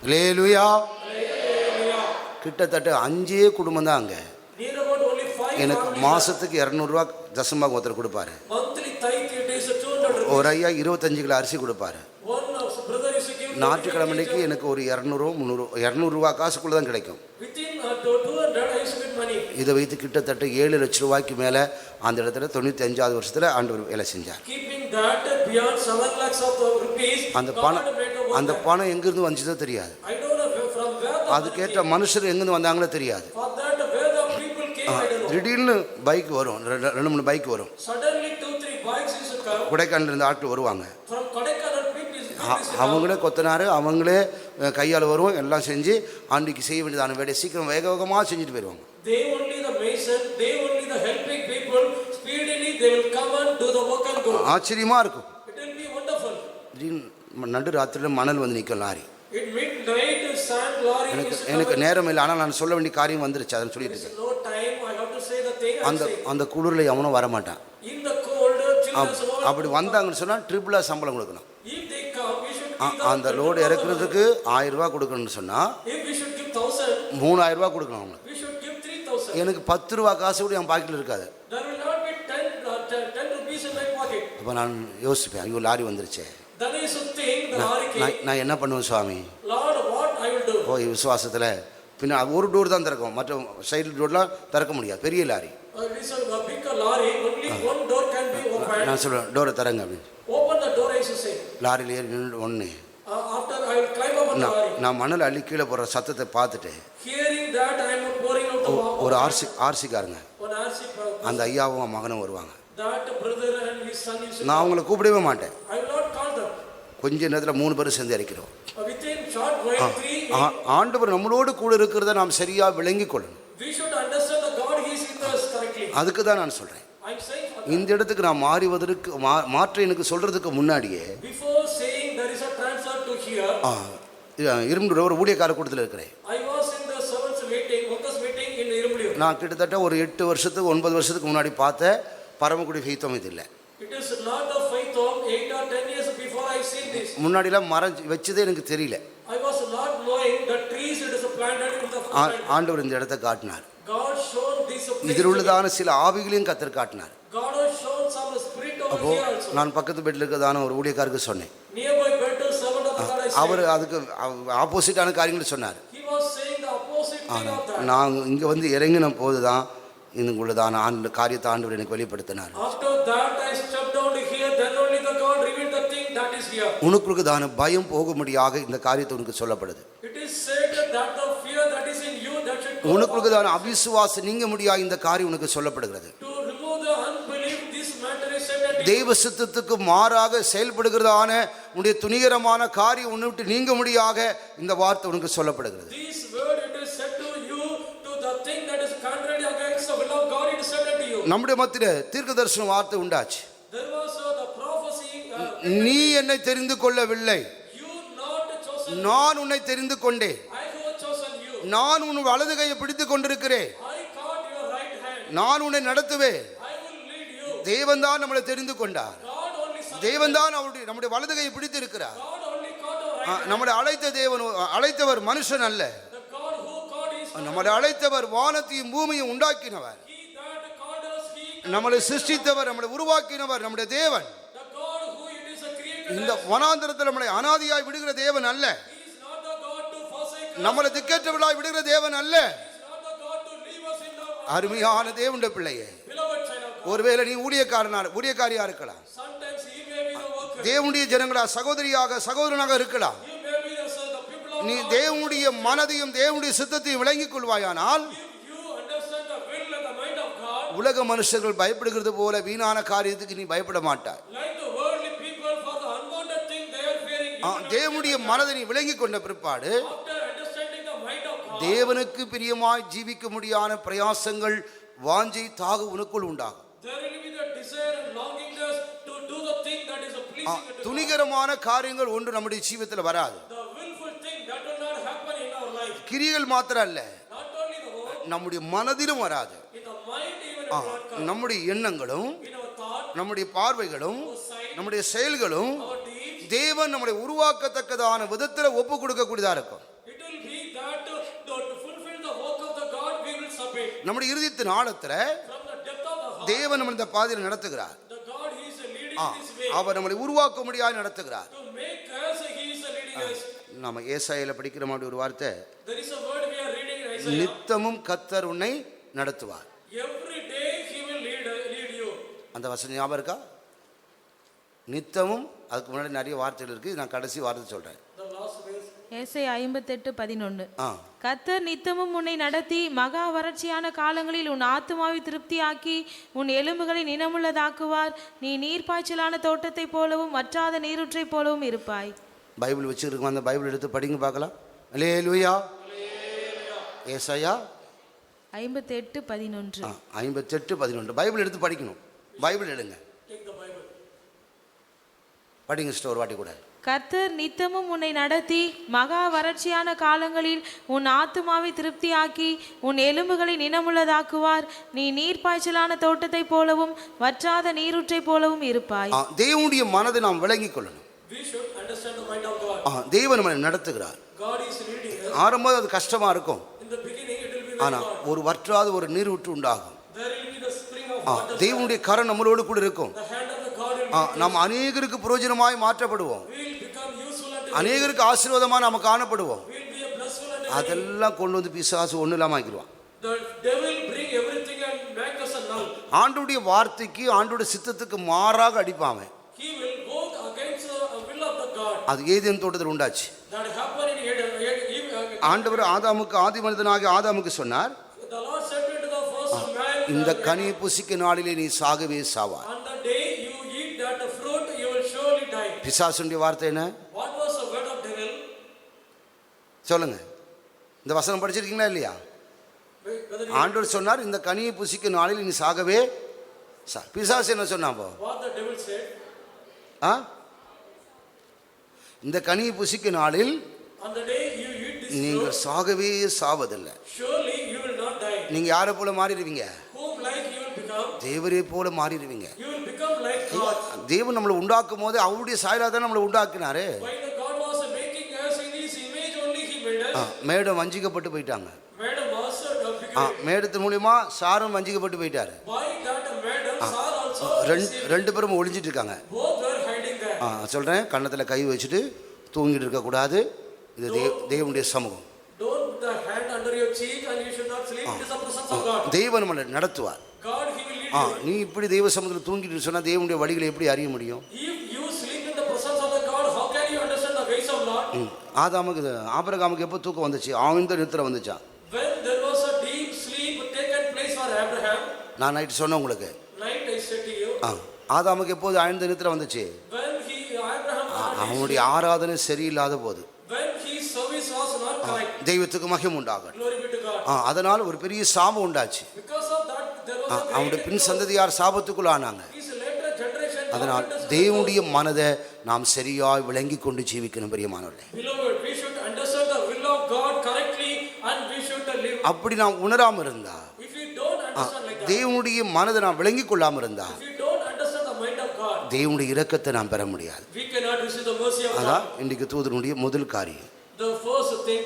Hallelujah. Hallelujah. கிட்டத்தட்ட 5 குடும்பம் தான் அங்கே. Near about only 5 எனக்கு families. மாதத்துக்கு 200 தசமாக ஒருத்தர் கொடுப்பாரு. Monthly tithe, it is 200 rupees. ஒரு ஐயா 25 கிலோ அரிசி கொடுப்பாரு. One brother is to give. ஞாயிற்றுக்கிழமைக்கு எனக்கு ஒரு 200 காசுக்குள்ளே தான் கிடைக்கும். Within 200, I used to get money. இதை வைத்து கிட்டத்தட்ட 7 லட்ச ரூபாய்க்கு மேலே அந்த இடத்துல 95வது வருஷத்தில் ஆண்டவர் வேலை செஞ்சார். Keeping that beyond 7 lakhs of rupees, அந்த God பணம் made the work. அந்த பணம் எங்கிருந்து வந்துச்சதோ தெரியாது. I don't know from where the அதுக்கேற்ற மனுஷர் எங்கிருந்து வந்தாங்களோ தெரியாது. for that where the people came, I don't know. திடீர்னு பைக் வரும், 2-3 பைக் வரும். Suddenly 2-3 bikes used to come. Kodaikanal இருந்து ஆட்கள் வருவாங்க. From Kodaikanal, people used to come. அவங்களே கொத்தனார், அவங்களே கையால் வரும், எல்லாம் செஞ்சு அன்றைக்கு செய்ய வேண்டியதான வேலையை சீக்கிரம் வேகமாக செஞ்சுட்டு போயிடுவாங்க. They only the mason, they only the helping people, speedily they will come and do the work and go. ஆச்சரியமாக இருக்கும். It will be wonderful. திடீர்னு நடு ராத்திரியில் மணல் வந்து நிற்கும் lorry. In midnight, sand lorry is எனக்கு நேரம் இல்லை, ஆனால் நான் சொல்ல வேண்டிய காரியம் வந்துருச்சு, அதை சொல்லிட்டு இருக்கேன். no time. I have to say the thing. அந்த குளிரில் எவனும் வரமாட்டான். In the cold, children. அப்படி வந்தாங்கன்னு சொன்னால் ட்ரிபிளாக சம்பளம் கொடுக்கணும். If they come, we should give them. அந்த லோடு இறக்குறதுக்கு 1000 ரூபா கொடுக்கணும்னு சொன்னால் If we should give 1000, 3000 ரூபா கொடுக்கணும் அவங்களுக்கு. we should give 3000. எனக்கு 10 ரூபா காசு கூட என் பாக்கெட்டில் இருக்காது. There will not be 10 rupees in my pocket. அப்போ நான் யோசிப்பேன், ஐயோ lorry வந்துருச்சே, That is a thing. The lorry came. நான் என்ன பண்ணுவேன் சுவாமி? Lord, what I will do? விசுவாசத்தில் பின்ன ஒரு டோர் தான் திறக்கும், மற்ற சைடு டோர்லாம் திறக்க முடியாது, பெரிய lorry. It is a big lorry. Only one door can be opened. நான் சொல்லுவேன் டோரை திறங்க அப்படின்னு. Open the door, I should say. லாரியில் ஏறி நின்று ஒன்று After I will climb up on the lorry. நான் மணல் அள்ளி கீழே போடுற சத்தத்தை பார்த்துட்டு Hearing that, I am pouring out the water. ஒரு ஆர்சிக்காரங்க One RC. அந்த ஐயாவும் மகனும் வருவாங்க. That brother and his son is. நான் அவங்கள கூப்பிடவே மாட்டேன். I will not call them. கொஞ்ச நேரத்தில் 3 பேரும் சேர்ந்து இறக்கிறோம். Within short while 3. ஆண்டவர் நம்மளோடு கூட இருக்கிறத நாம் சரியாக விளங்கி கொள்ளணும். We should understand the God He is with us correctly. அதுக்கு தான் நான் சொல்கிறேன். I'm saying இந்த இடத்துக்கு நான் மாற்ற எனக்கு சொல்கிறதுக்கு முன்னாடியே before saying there is a transfer to here. இரும்பு ஒரு ஊழியக்கார கூட்டத்தில் இருக்கிறேன். I was in the servants meeting, workers meeting in Irumliur. நான் கிட்டத்தட்ட ஒரு 8 வருஷத்துக்கு 9 வருஷத்துக்கு முன்னாடி பார்த்த பரமக்குடி ஃபெய்த்தோம் இது இல்லை. It is not the faith of 8 or 10 years before I seen this. முன்னாடிலாம் மரம் வச்சதே எனக்கு தெரியல. I was not knowing the trees it is planted in the first. ஆண்டவர் இந்த இடத்தை காட்டினார். God showed this place. இதில் உள்ளதான சில ஆவிகளையும் கத்தர் காட்டினார். God has shown some spirit over அப்போ here also. நான் பக்கத்து பெட்டில் இருக்கிறதான ஒரு ஊழியக்காருக்கு சொன்னேன். Nearby bed to servant of the God I said. அவர் அதுக்கு ஆப்போசிட்டான காரியங்களை சொன்னார். He was saying the opposite thing of that. நான் இங்கே வந்து இறங்கின போது தான் இதுக்குள்ளதான காரியத்தை ஆண்டவர் எனக்கு வெளிப்படுத்தினார். After that I stepped down here, then only the God revealed the thing that is here. உனக்குள்ளதான பயம் போகும்படியாக இந்த காரியத்தை உனக்கு சொல்லப்படுது. It is said that the fear that is in you that should go. உனக்குள்ளதான அவிசுவாசம் நீங்க முடியாக இந்த காரியம் உனக்கு சொல்லப்படுகிறது. To remove the unbelief, this matter is said that தெய்வ சித்தத்துக்கு மாறாக செயல்படுகிறதான உன்னுடைய துணிகரமான காரியம் உன்னை விட்டு நீங்க முடியாக இந்த வார்த்தை உனக்கு சொல்லப்படுகிறது. this word it is said to you, to the thing that is contrary against the will of God, it is said unto you. நம்முடைய மத்தியிலே தீர்க்கதரிசன வார்த்தை உண்டாச்சு. There was the prophecy. நீ என்னை தெரிந்து கொள்ளவில்லை, You not chosen. நான் உன்னை தெரிந்து கொண்டேன். I have chosen you. நான் உன் வலது கையை பிடித்துக் கொண்டிருக்கிறேன். I caught your right hand. நான் உன்னை நடத்துவேன். I will lead you. தேவன் தான் நம்மளை தெரிந்து கொண்டார். God only saw. தேவன் தான் நம்முடைய வலது கையை பிடித்து இருக்கிறார். God only caught our right hand. நம்மளை அழைத்தவர் மனுஷன் அல்ல. The God who called is நம்மளை அழைத்தவர் வானத்தையும் பூமியும் உண்டாக்கினவர். He that called us. He நம்மளை சிருஷ்டித்தவர், நம்மளை உருவாக்கினவர் நம்முடைய தேவன். the God who it is a creator. இந்த வனாந்தரத்தில் நம்மளை அனாதியாய் விடுகிற தேவன் அல்ல. He is not the God to forsake us. நம்மளை திக்கற்றவர்களாய் விடுகிற தேவன் அல்ல. He is not the God to leave us in the அருமையான தேவனுடைய பிள்ளையே, beloved child of God. ஒருவேளை நீ ஊழியக்காரியா இருக்கலாம், Sometimes he may be the worker. தேவனுடைய ஜனங்களா சகோதரனாக இருக்கலாம். You may be the people of நீ God. தேவனுடைய மனதையும் தேவனுடைய சித்தத்தையும் விளங்கிக் கொள்வாயானால் If you understand the will and the mind of God, உலக மனுஷர்கள் பயப்படுகிறது போல வீணான காரியத்துக்கு நீ பயப்பட மாட்டாய். like the worldly people for the unwanted thing they are fearing, you will not தேவனுடைய மனதை நீ விளங்கிக் கொண்ட பிற்பாடு after understanding the mind of God, தேவனுக்கு பிரியமாய் ஜீவிக்க முடியாத பிரயாசங்கள் வாஞ்சை தாக உனக்குள் உண்டாகும். there will be the desire and longingness to do the thing that is pleasing unto God. துணிகரமான காரியங்கள் ஒன்று நம்முடைய ஜீவிதத்தில் வராது. The willful thing that will not happen in our life. கிரியைகள் மாத்திரம் அல்ல, Not only the word, நம்முடைய மனதிலும் வராது. in the mind even it will not come. நம்முடைய எண்ணங்களும் In our thought, நம்முடைய பார்வைகளும் our sight, நம்முடைய செயல்களும் our deeds, தேவன் நம்மளை உருவாக்கத்தக்கதான விதத்தில் ஒப்பு கொடுக்கக்கூடியதா இருக்கும். it will be that to fulfill the work of the God we will submit. நம்முடைய இருதயத்தின் ஆழத்துல From the depth of the heart, தேவன் நம்ம இந்த பாதையில் நடத்துகிறார். the God he is leading this way. அவர் நம்மளை உருவாக்க முடியாது நடத்துகிறார். To make us, he is leading us. நம்ம ஏசாயால படிக்கிற மாதிரி ஒரு வார்த்தை, There is a word we are reading in Isaiah. நித்தமும் கர்த்தர் உன்னை நடத்துவார். Every day he will lead you. அந்த வசனம் ஞாபகம் இருக்கா? நித்தமும், அதுக்கு முன்னாடி நிறைய வார்த்தைகள் இருக்கு, நான் கடைசி வார்த்தை சொல்றேன். The last verse. ஏசாயா 58:11. ஆ, கர்த்தர் நித்தமும் உன்னை நடத்தி மகா வறட்சியான காலங்களில் உன் ஆத்துமாவை திருப்தியாக்கி உன் எலும்புகளை நினமுள்ளதாக்குவார். நீ நீர்ப்பாய்ச்சலான தோட்டத்தை போலவும் வற்றாத நீரூற்றை போலவும் இருப்பாய். பைபிள் வச்சிருக்கோம், அந்த பைபிள் எடுத்து படிங்க பார்க்கலாம். அல்லேலூயா. ஏசாயா 58:11. 58:11. பைபிள் எடுத்து படிக்கணும். பைபிள் எடுங்க. Take the Bible. படிங்க சிஸ்டர் ஒரு வாட்டி கூட. கர்த்தர் நித்தமும் உன்னை நடத்தி மகா வறட்சியான காலங்களில் உன் ஆத்துமாவை திருப்தியாக்கி உன் எலும்புகளை நினமுள்ளதாக்குவார். நீ நீர்ப்பாய்ச்சலான தோட்டத்தை போலவும் வற்றாத நீரூற்றை போலவும் இருப்பாய். தேவனுடைய மனதை நாம் விளங்கிக் கொள்ளணும். We should understand the mind of God. தேவன் நம்மை நடத்துகிறார். God is leading us. ஆரம்பம் அது கஷ்டமா இருக்கும். In the beginning it will be very ஆனா hard. ஒரு வற்றாத ஒரு நீரூற்று உண்டாகும். There will be the spring of water. தேவனுடைய கரம் நம்மளோடு கூட இருக்கும். The hand of the God will be. நாம் அநேகருக்கு பிரயோஜனமாய் மாற்றப்படுவோம். We will become useful unto. அநேகருக்கு ஆசீர்வாதமா நம்ம காணப்படுவோம். We will be a blessful unto. அதெல்லாம் கொண்டு வந்து பிசாசு ஒண்ணு இல்லாம ஆக்கிடுவான். The devil bring everything and make us a null. ஆண்டவருடைய வார்த்தைக்கு ஆண்டவருடைய சித்தத்துக்கு மாறாக அடிப்பாங்க. He will work against the will of the God. அது ஏதேன் தோட்டத்தில் உண்டாச்சு. That happened in Eden. ஆண்டவர் ஆதாமுக்கு ஆதி மனிதனாகிய ஆதாமுக்கு சொன்னார், The Lord said to the first man, இந்த கனியை புசிக்க நாளிலே நீ சாகவே சாவாய். on the day you eat that fruit you will surely die. பிசாசுடைய வார்த்தை என்ன? What was the word of devil? சொல்லுங்க. இந்த வசனம் படிச்சிருக்கீங்களா இல்லையா? Whether ஆண்டவர் சொன்னார், இந்த கனியை புசிக்க நாளில் நீ சாகவே பிசாசு என்ன சொன்னாப்போ? what the devil said? இந்த கனியை புசிக்க நாளில் On the day you eat this நீங்கள் fruit, சாகவே சாவதில்லை. surely you will not die. நீங்க யாரை போல மாறிடுவீங்க? Whom like you will become? தேவரே போல மாறிடுவீங்க. You will become like God. தேவன் நம்மளை உண்டாக்கும் போது அவருடைய சாயலா தான் நம்மளை உண்டாக்கினாரு. When the God was making us in His image only, He made us. Madam வஞ்சிக்கப்பட்டு போயிட்டாங்க. Madam also became. மேடத்து மூலியமா சாரும் வஞ்சிக்கப்பட்டு போயிட்டாரு. By that madam, Sar also. ரெண்டு பேரும் ஒளிஞ்சிட்டு இருக்காங்க. Both were hiding there. சொல்றேன், கன்னத்துல கை வச்சுட்டு தூங்கிட்டு இருக்க கூடாது. இது தேவனுடைய சமூகம். Don't put the hand under your cheek and you should not sleep. It is the presence of God. தேவன் நம்மளை நடத்துவார். God, He will lead you. நீ இப்படி தெய்வ சமூகத்தில் தூங்கிட்டு சொன்னா தேவனுடைய வழிகளை எப்படி அறிய முடியும்? If you sleep in the presence of the God, how can you understand the ways of Lord? ஆதாமுக்கு ஆபிரகாமுக்கு எப்போ தூக்கம் வந்துச்சு? ஆழ்ந்த நித்திரை வந்துச்சான். When there was a deep sleep taken place for Abraham, நான் நைட்டு சொன்னேன் உங்களுக்கு. night I said to you, ஆதாமுக்கு எப்போது ஆழ்ந்த நித்திரை வந்துச்சு? when Abraham, அவனுடைய ஆராதனை சரியில்லாத போது, when his service was not correct. தெய்வத்துக்கு மகிமை உண்டாகும். Glory be to God. அதனால் ஒரு பெரிய சாபம் உண்டாச்சு. Because of that, there was a அவனுடைய பின் சந்ததியார் சாபத்துக்குள்ள ஆனாங்க. his later generation. அதனால் தேவனுடைய மனதை நாம் சரியாய் விளங்கி கொண்டு ஜீவிக்கணும் பிரியமானவர்களே. Beloved, we should understand the will of God correctly and we should live. அப்படி நாம் உணராம இருந்தா, If we don't understand like that, தேவனுடைய மனதை நாம் விளங்கி கொள்ளாம இருந்தா, if we don't understand the mind of God, தேவனுடைய இரக்கத்தை நாம் பெற முடியாது. we cannot receive the mercy of அதான் God. இன்றைக்கு தூதனுடைய முதல் காரியம். The first thing,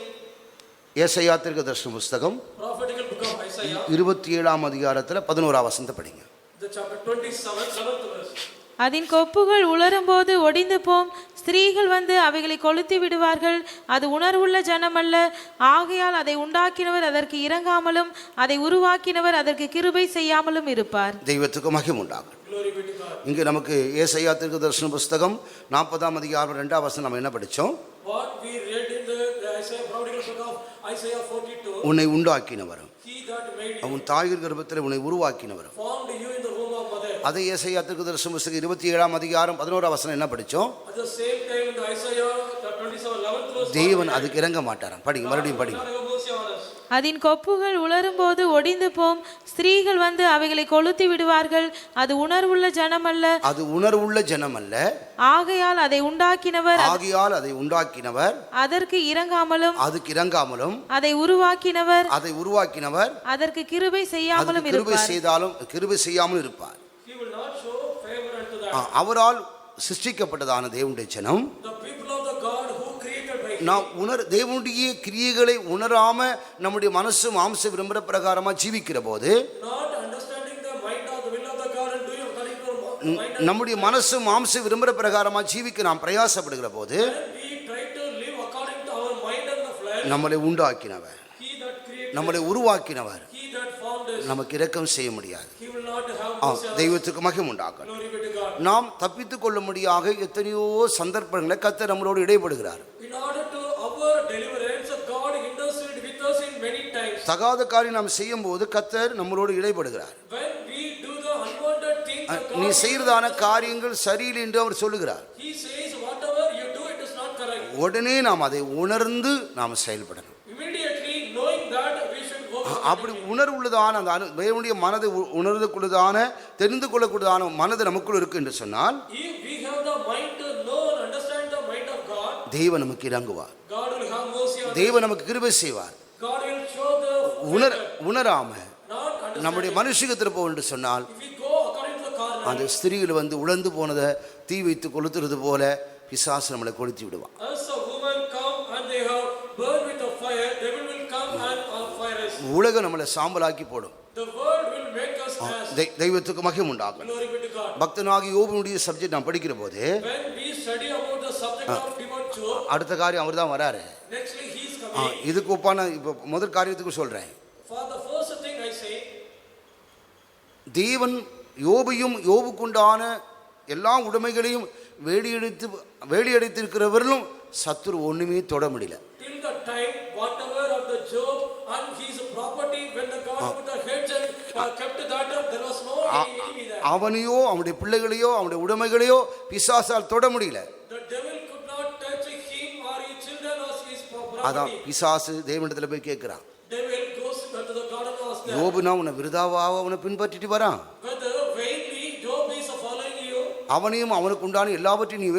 ஏசாயா தீர்க்கதரிசன புஸ்தகம் prophetical book of Isaiah, 27ஆம் அதிகாரத்தில் 11ஆம் வசனத்தை படிங்க. the chapter 27, 7th verse. அதன் கொப்புகள் உலரும்போது ஒடிந்து போம். ஸ்திரீகள் வந்து அவைகளை கொளுத்தி விடுவார்கள். அது உணர்வுள்ள ஜனமல்ல. ஆகையால் அதை உண்டாக்கினவர் அதற்கு இரங்காமலும் அதை உருவாக்கினவர் அதற்கு கிருபை செய்யாமலும் இருப்பார். தெய்வத்துக்கு மகிமை உண்டாகும். Glory be to God. இங்கே நமக்கு ஏசாயா தீர்க்கதரிசன புஸ்தகம் 40ஆம் அதிகாரம் 2ஆம் வசனம் நம்ம என்ன படித்தோம்? What we read in the Isaiah, prophetical book of Isaiah 42, உன்னை உண்டாக்கினவரும் He that made you, அவன் தாயின் கர்ப்பத்தில் உன்னை உருவாக்கினவரும். formed you in the womb of mother. அதே ஏசாயா தீர்க்கதரிசன புஸ்தகம் 27ஆம் அதிகாரம் 11ஆம் வசனம் என்ன படித்தோம்? At the same time in the Isaiah, the 27, 11th verse, தேவன் அதுக்கு இறங்க மாட்டாராம். படிங்க, மறுபடியும் படிங்க. God have mercy on us. அதன் கொப்புகள் உலரும்போது ஒடிந்து போம். ஸ்திரீகள் வந்து அவைகளை கொளுத்தி விடுவார்கள். அது உணர்வுள்ள ஜனமல்ல. அது உணர்வுள்ள ஜனம் அல்ல. ஆகையால் அதை உண்டாக்கினவர் ஆகையால் அதை உண்டாக்கினவர் அதற்கு இரங்காமலும் அதுக்கு இறங்காமலும் அதை உருவாக்கினவர் அதற்கு கிருபை செய்யாமலும் கிருபை இருப்பார். கிருபை செய்யாமல் இருப்பார். He will not show favor unto that. அவரால் சிருஷ்டிக்கப்பட்டதான தேவனுடைய ஜனம் The people of the God who created by Him. நாம் தேவனுடைய கிரியைகளை உணராம நம்முடைய மனசு மாம்ச விரும்புகிற பிரகாரமா ஜீவிக்கிற போது, Not understanding the mind of the will of the God and doing according to the mind of நம்முடைய மனசு மாம்ச விரும்புகிற பிரகாரமா ஜீவிக்க நாம் பிரயாசப்படுகிற போது, we try to live according to our mind and the flesh. நம்மளை உண்டாக்கினவர், He that created, நம்மளை உருவாக்கினவர் He that formed us, நமக்கு இரக்கம் செய்ய முடியாது. He will not have mercy on us. தெய்வத்துக்கு மகிமை உண்டாகும். Glory be to God. நாம் தப்பித்துக் கொள்ளும்படியாக எத்தனையோ சந்தர்ப்பங்களை கர்த்தர் நம்மளோடு இடைப்படுகிறார். In order to our deliverance, God intercede with us in many times. தகாத காரியம் நாம் செய்யும் போது கர்த்தர் நம்மளோடு இடைப்படுகிறார். When we do the unwanted things, நீ செய்யறதான காரியங்கள் சரியில்லை என்று அவர் சொல்லுகிறார். He says whatever you do, it is not correct. உடனே நாம் அதை உணர்ந்து நாம் செயல்படணும். Immediately knowing that we should work. அப்படி உணர்வுள்ளதான அந்த தேவனுடைய மனதை உணர்ந்துக்குள்ளதான தெரிந்து கொள்ளக்கூடியதான மனது நமக்குள் இருக்கு என்று சொன்னால், If we have the mind to know தேவன் நமக்கு இறங்குவார். God will have mercy on us. தேவன் நமக்கு கிருபை செய்வார். God will show the உணராம not understand. நம்முடைய மனுஷகத்தில் போவோம் என்று சொன்னால் If we go according to the carnal, அந்த ஸ்திரீகள் வந்து உழந்து போனதை தீ வைத்து கொளுத்துறது போல பிசாசு நம்மளை கொளுத்தி விடுவான். as a woman come and they have burned with a fire, devil will come and fire us. உலகம் நம்மளை சாம்பலாக்கி போடும். The world will make us as. தெய்வத்துக்கு மகிமை உண்டாகும். Glory be to God. பக்தனாகி யோபுனுடைய சப்ஜெக்ட் நான் படிக்கிற போது When we study about the subject of demon Job, அடுத்த காரியம் அவர் தான் வராரு. nextly he is coming. இதுக்கு ஒப்பான இப்போ முதல் காரியத்துக்கு சொல்றேன். For the first thing I say, தேவன் யோபையும் யோபுக்குண்டான எல்லா உடைமைகளையும் வேலியடித்திருக்கிறவர்களும் சத்துரு ஒண்ணுமே தொட முடியல. till the time whatever of the Job and his property, when the God put the hedge and kept that up, there was no enemy there. அவனையோ அவனுடைய பிள்ளைகளையோ அவனுடைய உடைமைகளையோ பிசாசால் தொட முடியல. The devil could not touch him or his children or his அதான் property. பிசாசு தேவனிடத்துல போய் கேட்கிறான். Devil goes to the God and asks them, யோபுனா உன்னை விருதாவாக அவனை பின்பற்றிட்டு வரான். whether vainly Job is following you, அவனையும் அவனுக்கு உண்டான எல்லாவற்றையும் நீ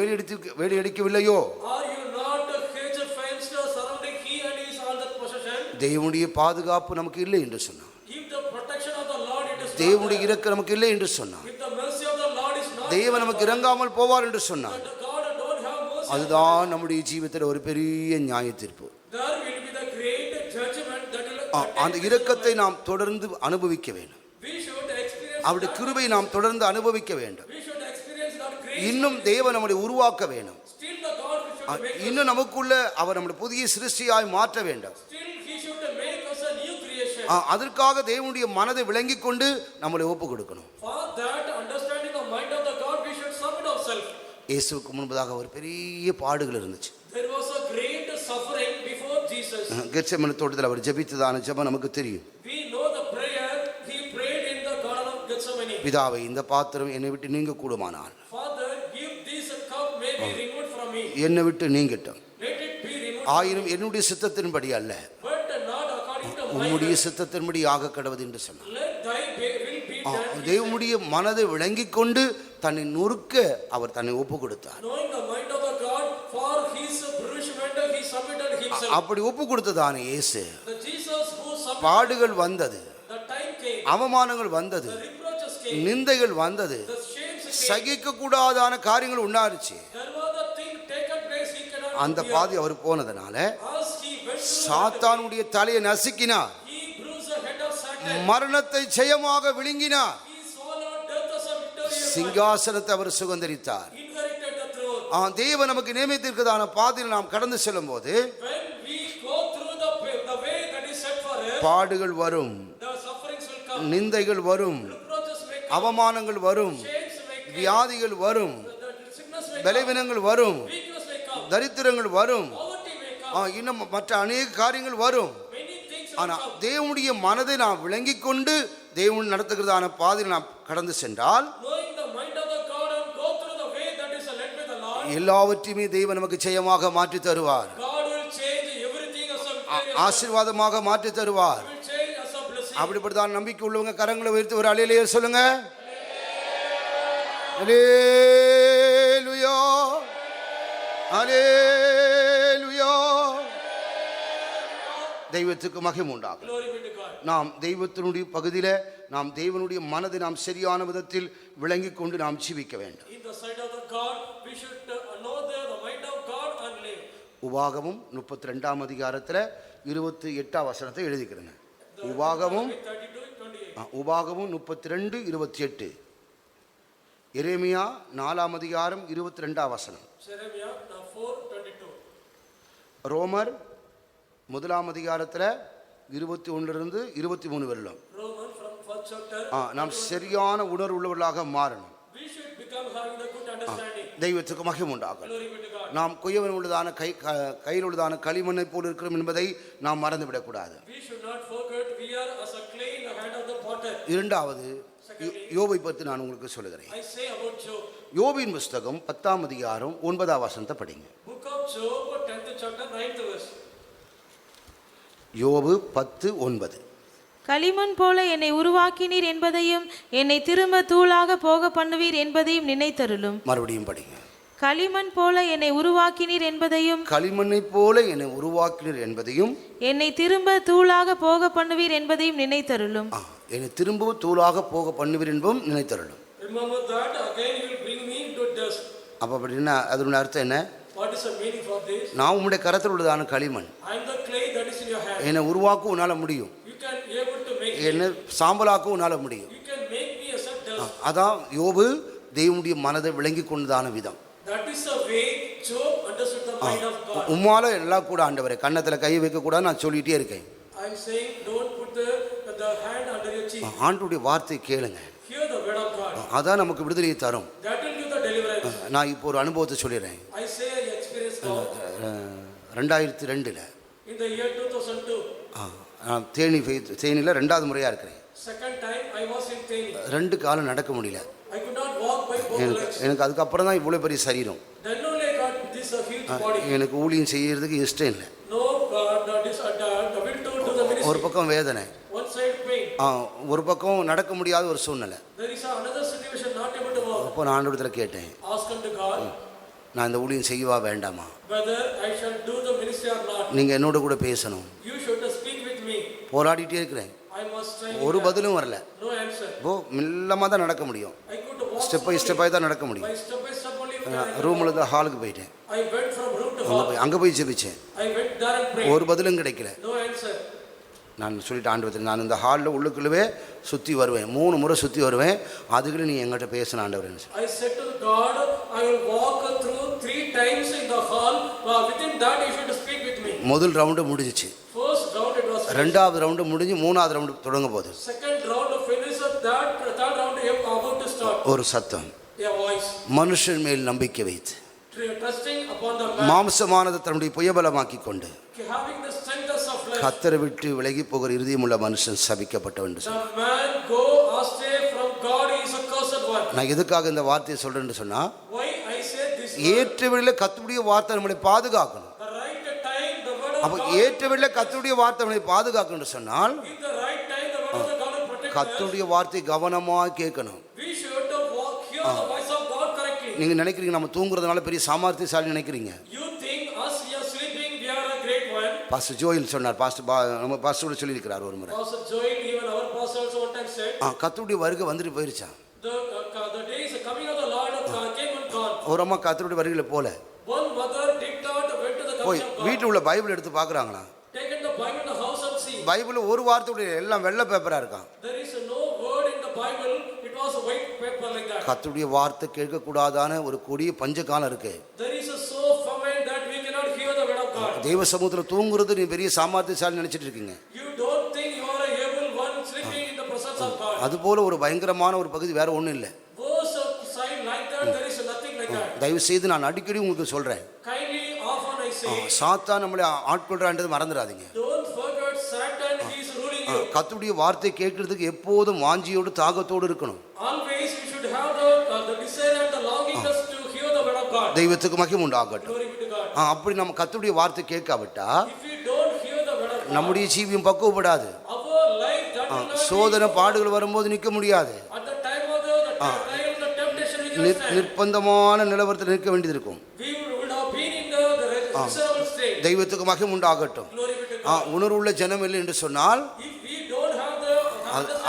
வேலியடிக்கவில்லையோ? are you not a hedge fence surrounding he and his all that possession? தேவனுடைய பாதுகாப்பு நமக்கு இல்லை என்று சொன்னான். If the protection of the Lord it is not தேவனுடைய there, இரக்கம் நமக்கு இல்லை என்று சொன்னான். if the mercy of the Lord is not தேவன் நமக்கு இறங்காமல் போவார் என்று சொன்னான். there, God don't have mercy. அதுதான் நம்முடைய ஜீவிதத்தில் ஒரு பெரிய நியாய தீர்ப்பு. There will be the great judgment that will அந்த இரக்கத்தை நாம் தொடர்ந்து அனுபவிக்க வேண்டும். we should experience அவருடைய கிருபை நாம் தொடர்ந்து அனுபவிக்க வேண்டும். we should experience that grace. இன்னும் தேவன் நம்மை உருவாக்க வேண்டும். Still the God should make இன்னும் நமக்குள்ள அவர் நம்முடைய புதிய சிருஷ்டியாய் மாற்ற வேண்டும். still he should make us a new creation. அதற்காக தேவனுடைய மனதை விளங்கிக் கொண்டு நம்மளை ஒப்பு கொடுக்கணும். For that understanding the mind of the God we should submit ourselves. இயேசுவுக்கு முன்பதாக ஒரு பெரிய பாடுகள் இருந்துச்சு. There was a great suffering before Jesus. Gethsemane தோட்டத்தில் அவர் ஜெபித்ததான ஜெபம் நமக்கு தெரியும். We know the prayer he prayed in the Garden of Gethsemane. பிதாவே இந்த பாத்திரம் என்னை விட்டு நீங்க கூடுமானால் Father, if this cup may be removed from me, என்னை விட்டு நீங்கட்டும். let it be removed. ஆயினும் என்னுடைய சித்தத்தின்படி அல்ல, But not according to my உம்முடைய will. சித்தத்தின்படி ஆக கடவுது என்று சொன்னார். Let thy will be done. தேவனுடைய மனதை விளங்கிக் கொண்டு தன்னை நொறுக்க அவர் தன்னை ஒப்பு கொடுத்தார். Knowing the mind of the God, for his punishment he submitted himself. அப்படி ஒப்பு கொடுத்ததான இயேசு The Jesus who submitted, பாடுகள் வந்தது, the time came, அவமானங்கள் வந்தது, the reproaches came, நிந்தைகள் வந்தது, the shames came. சகிக்க கூடாதான காரியங்கள் உண்டாருச்சு. There was a thing taken place he cannot அந்த bear. பாதி அவர் போனதுனால As he went through சாத்தானுடைய தலையை நசுக்கினார். he bruised the head of Satan. மரணத்தை ஜெயமாக விழுங்கினார். He swallowed death as a victorious சிங்காசனத்தை அவர் சுதந்தரித்தார். inherited the throne. தேவன் நமக்கு நியமித்திருக்கிறதான பாதையில் நாம் கடந்து செல்லும் போது When we go through the way that is set for us, பாடுகள் வரும், the sufferings will come, நிந்தைகள் வரும், reproaches may come, அவமானங்கள் வரும், shames may come, வியாதிகள் வரும், the sickness may come, பலவீனங்கள் வரும், weakness may come, தரித்திரங்கள் வரும், poverty may come, இன்னும் மற்ற அநேக காரியங்கள் வரும். many things will ஆனா come. தேவனுடைய மனதை நாம் விளங்கிக் கொண்டு தேவன் நடத்துகிறதான பாதையில் நாம் கடந்து சென்றால் Knowing the mind of the God and go through the way that is led by the Lord, எல்லாவற்றையுமே தேவன் நமக்கு ஜெயமாக மாற்றி தருவார். God will change everything as a victorious, ஆசீர்வாதமாக மாற்றி தருவார். will change as a blessing. அப்படிப்பட்டதான் நம்பிக்கை உள்ளவங்க கரங்களை உயர்த்தி ஒரு அல்லேலூயா சொல்லுங்க. அல்லேலூயா, அல்லேலூயா. தெய்வத்துக்கு மகிமை உண்டாகும். Glory be to God. நாம் தெய்வத்தினுடைய பகுதியில நாம் தேவனுடைய மனதை நாம் சரியான விதத்தில் விளங்கிக் கொண்டு நாம் ஜீவிக்க வேண்டும். In the sight of the God, we should know the mind of God and live. உபாகமும் 32 அதிகாரத்தில் 28 வசனத்தை எழுதிக்கிறேங்க. உபாகமும் 32:28. உபாகமும் 32 28. எரேமியா 4 அதிகாரம் 22 வசனம். Jeremiah 4:22. ரோமர் 1 அதிகாரத்தில் 21 23 வரலாம். Roman from first chapter. நாம் சரியான உணர்வு உள்ளவர்களாக மாறணும். We should become having the good understanding. தெய்வத்துக்கு மகிமை உண்டாகும். Glory be to God. நாம் குயவன் உள்ளதான கையில் உள்ளதான களிமண்ணை போல் இருக்கிறோம் என்பதை நாம் மறந்துவிடக்கூடாது. We should not forget we are as a clay in the hand of the potter. இரண்டாவது யோபை பற்றி நான் உங்களுக்கு சொல்லுகிறேன். I say about Job. யோபின் புஸ்தகம் 10 அதிகாரம் 9 வசனத்தை படிங்க. Book of Job 10th chapter 9th verse. யோபு 10:9. களிமண் போல என்னை உருவாக்கினீர் என்பதையும் என்னை திரும்ப தூளாக போக பண்ணுவீர் என்பதையும் நினைத்தருளும். மறுபடியும் படிங்க. களிமண் போல என்னை உருவாக்கினீர் என்பதையும் களிமண்ணைப் போல என்னை உருவாக்கினீர் என்பதையும் என்னை திரும்ப தூளாக போக பண்ணுவீர் என்பதையும் நினைத்தருளும். என்னை திரும்பவும் தூளாக போக பண்ணுவீர் என்பதும் நினைத்தருளும். Remember that again you will bring me to dust. அப்போ அப்படின்னா அதனுடைய அர்த்தம் என்ன? What is the meaning for this? நான் உம்முடைய கரத்தில் உள்ளதான களிமண். I am the clay that is in your hand. என்னை உருவாக்க உன்னால முடியும். You can able to make me. என்னை சாம்பலாக்க உன்னால முடியும். You can make me as a dust. அதான் யோபு தேவனுடைய மனதை விளங்கி கொண்டதான விதம். That is the way Job understood the mind of God. உம்மால எல்லாம் கூட ஆண்டவரே கன்னத்துல கை வைக்க கூடாது நான் சொல்லிட்டே இருக்கேன். I am saying don't put the hand under your cheek. ஆண்டவருடைய வார்த்தை கேளுங்க. Hear the word of God. அதான் நமக்கு விடுதலையை தரும். That will give the deliverance. நான் இப்போ ஒரு அனுபவத்தை சொல்லிடுறேன். I say I experienced now. 2002 In the year 2002. நான் தேனியில் 2வது முறையாக இருக்கிறேன். Second time I was in Theni. 2 காலம் நடக்க முடியல. I could not walk by both legs. எனக்கு அதுக்கப்புறம் தான் இவ்வளோ பெரிய சரீரம். Then only I got this huge body. எனக்கு ஊழியம் செய்யறதுக்கு இஷ்டம் இல்லை. No, the will to do the ministry. ஒரு பக்கம் வேதனை, One side pain. ஒரு பக்கம் நடக்க முடியாத ஒரு சூழ்நிலை. There is another situation not able to walk. அப்போ நான் ஆண்டவரிடத்தில் கேட்டேன், Ask unto God நான் இந்த ஊழியம் செய்யவா வேண்டாமா? whether I shall do the ministry or not. நீங்கள் என்னோட கூட பேசணும். You should speak with me. போராடிட்டே இருக்கிறேன். I must try. ஒரு பதிலும் வரல. No answer. மெல்லமாக தான் நடக்க முடியும். I could walk step by தான் நடக்க முடியும். by step only. ரூமில் இருந்து ஹாலுக்கு போயிட்டேன். I went from room to hall. அங்கே போய் ஜெபிச்சேன். I went there and prayed. ஒரு பதிலும் கிடைக்கல. No answer. நான் சொல்லிட்டு ஆண்டவரத்தில் நான் இந்த ஹாலில் உள்ளுக்குள்ளவே சுற்றி வருவேன். 3 முறை சுற்றி வருவேன். அதுக்குள்ள நீ எங்கிட்ட பேசின ஆண்டவர். I said to God, I will walk through 3 times in the hall. Within that you should speak with me. முதல் ரவுண்டு முடிஞ்சிச்சு. First round it was finished. 2வது ரவுண்டு முடிஞ்சு 3வது ரவுண்டு தொடங்க போகுது. Second round finished. Third round about to start. ஒரு சத்தம், A voice. மனுஷன் மேல் நம்பிக்கை வைத்து Trusting upon the man. மாம்சமானது தன்னுடைய புயபலமாக்கி கொண்டு Having the strength of flesh. கத்தரை விட்டு விலகி போகிற இருதயமுள்ள மனுஷன் சபிக்கப்பட்டவன். The man go astray from God is a cursed one. நான் எதுக்காக இந்த வார்த்தையை சொல்றேன்னு சொன்னா, Why I say this? ஏற்ற வேளையில கர்த்தருடைய வார்த்தை நம்மளை பாதுகாக்கணும். The right time the word of அப்ப God. ஏற்ற வேளையில கர்த்தருடைய வார்த்தை நம்மளை பாதுகாக்கணும்னு சொன்னால், In the right time the word of God will protect us. கர்த்தருடைய வார்த்தை கவனமா கேட்கணும். We should hear the voice of God correctly. நீங்க நினைக்கிறீங்க நம்ம தூங்குறதுனால பெரிய சாமர்த்தியசாலி நினைக்கிறீங்க. You think us we are sleeping we are a great one. Pastor ஜோயில் சொன்னார், நம்ம பாஸ்டர் கூட சொல்லியிருக்கிறார் ஒரு முறை. Pastor Joel, even our pastor also one time said, கர்த்தருடைய வருகை வந்துட்டு போயிருச்சா. the days coming of the Lord came and gone. ஒரு அம்மா கர்த்தருடைய வருகையில போல One mother did not went to the போய் coming of God. வீட்டுல உள்ள பைபிள் எடுத்து பாக்குறாங்களா. Taken the Bible in the house and see. Bible ஒரு வார்த்தையுடைய எல்லாம் வெள்ளை பேப்பரா இருக்கான். There is no word in the Bible. It was a white paper like that. கர்த்தருடைய வார்த்தை கேட்க கூடாதான ஒரு கொடிய பஞ்ச காலம் இருக்கு. There is a so famine that we cannot hear the word of God. தேவ சமூகத்துல தூங்குறது நீ பெரிய சாமர்த்தியசாலி நினைச்சிட்டு இருக்கீங்க. You don't think you are a able one sleeping in the presence of God. அது போல ஒரு பயங்கரமான ஒரு பகுதி வேற ஒண்ணும் இல்லை. Worse side like that there is nothing like that. தயவு செய்து நான் அடிக்கடி உங்களுக்கு சொல்றேன், Kindly often I say, சாத்தான் நம்மளை ஆட்கொள்றான்றது மறந்துடாதீங்க. don't forget Satan, he is ruling you. கர்த்தருடைய வார்த்தை கேட்கறதுக்கு எப்போதும் வாஞ்சியோடு தாகத்தோடு இருக்கணும். Always you should have the desire and the longingness to hear the word of God. தெய்வத்துக்கு மகிமை உண்டாகட்டும். Glory be to God. அப்படி நம்ம கர்த்தருடைய வார்த்தை கேட்காவிட்டா If we don't hear the word of God, நம்முடைய ஜீவியம் பக்குவப்படாது. our life that will not சோதனை பாடுகள் வரும்போது நிற்க முடியாது. at the time of the trial, the temptation we cannot stand. நிர்பந்தமான நிலவரத்தில் நிற்க வேண்டியது இருக்கும். We would have been in the miserable state. தெய்வத்துக்கு மகிமை உண்டாகட்டும். Glory be to God. உணர்வுள்ள ஜனம் இல்லை என்று சொன்னால் If we don't have the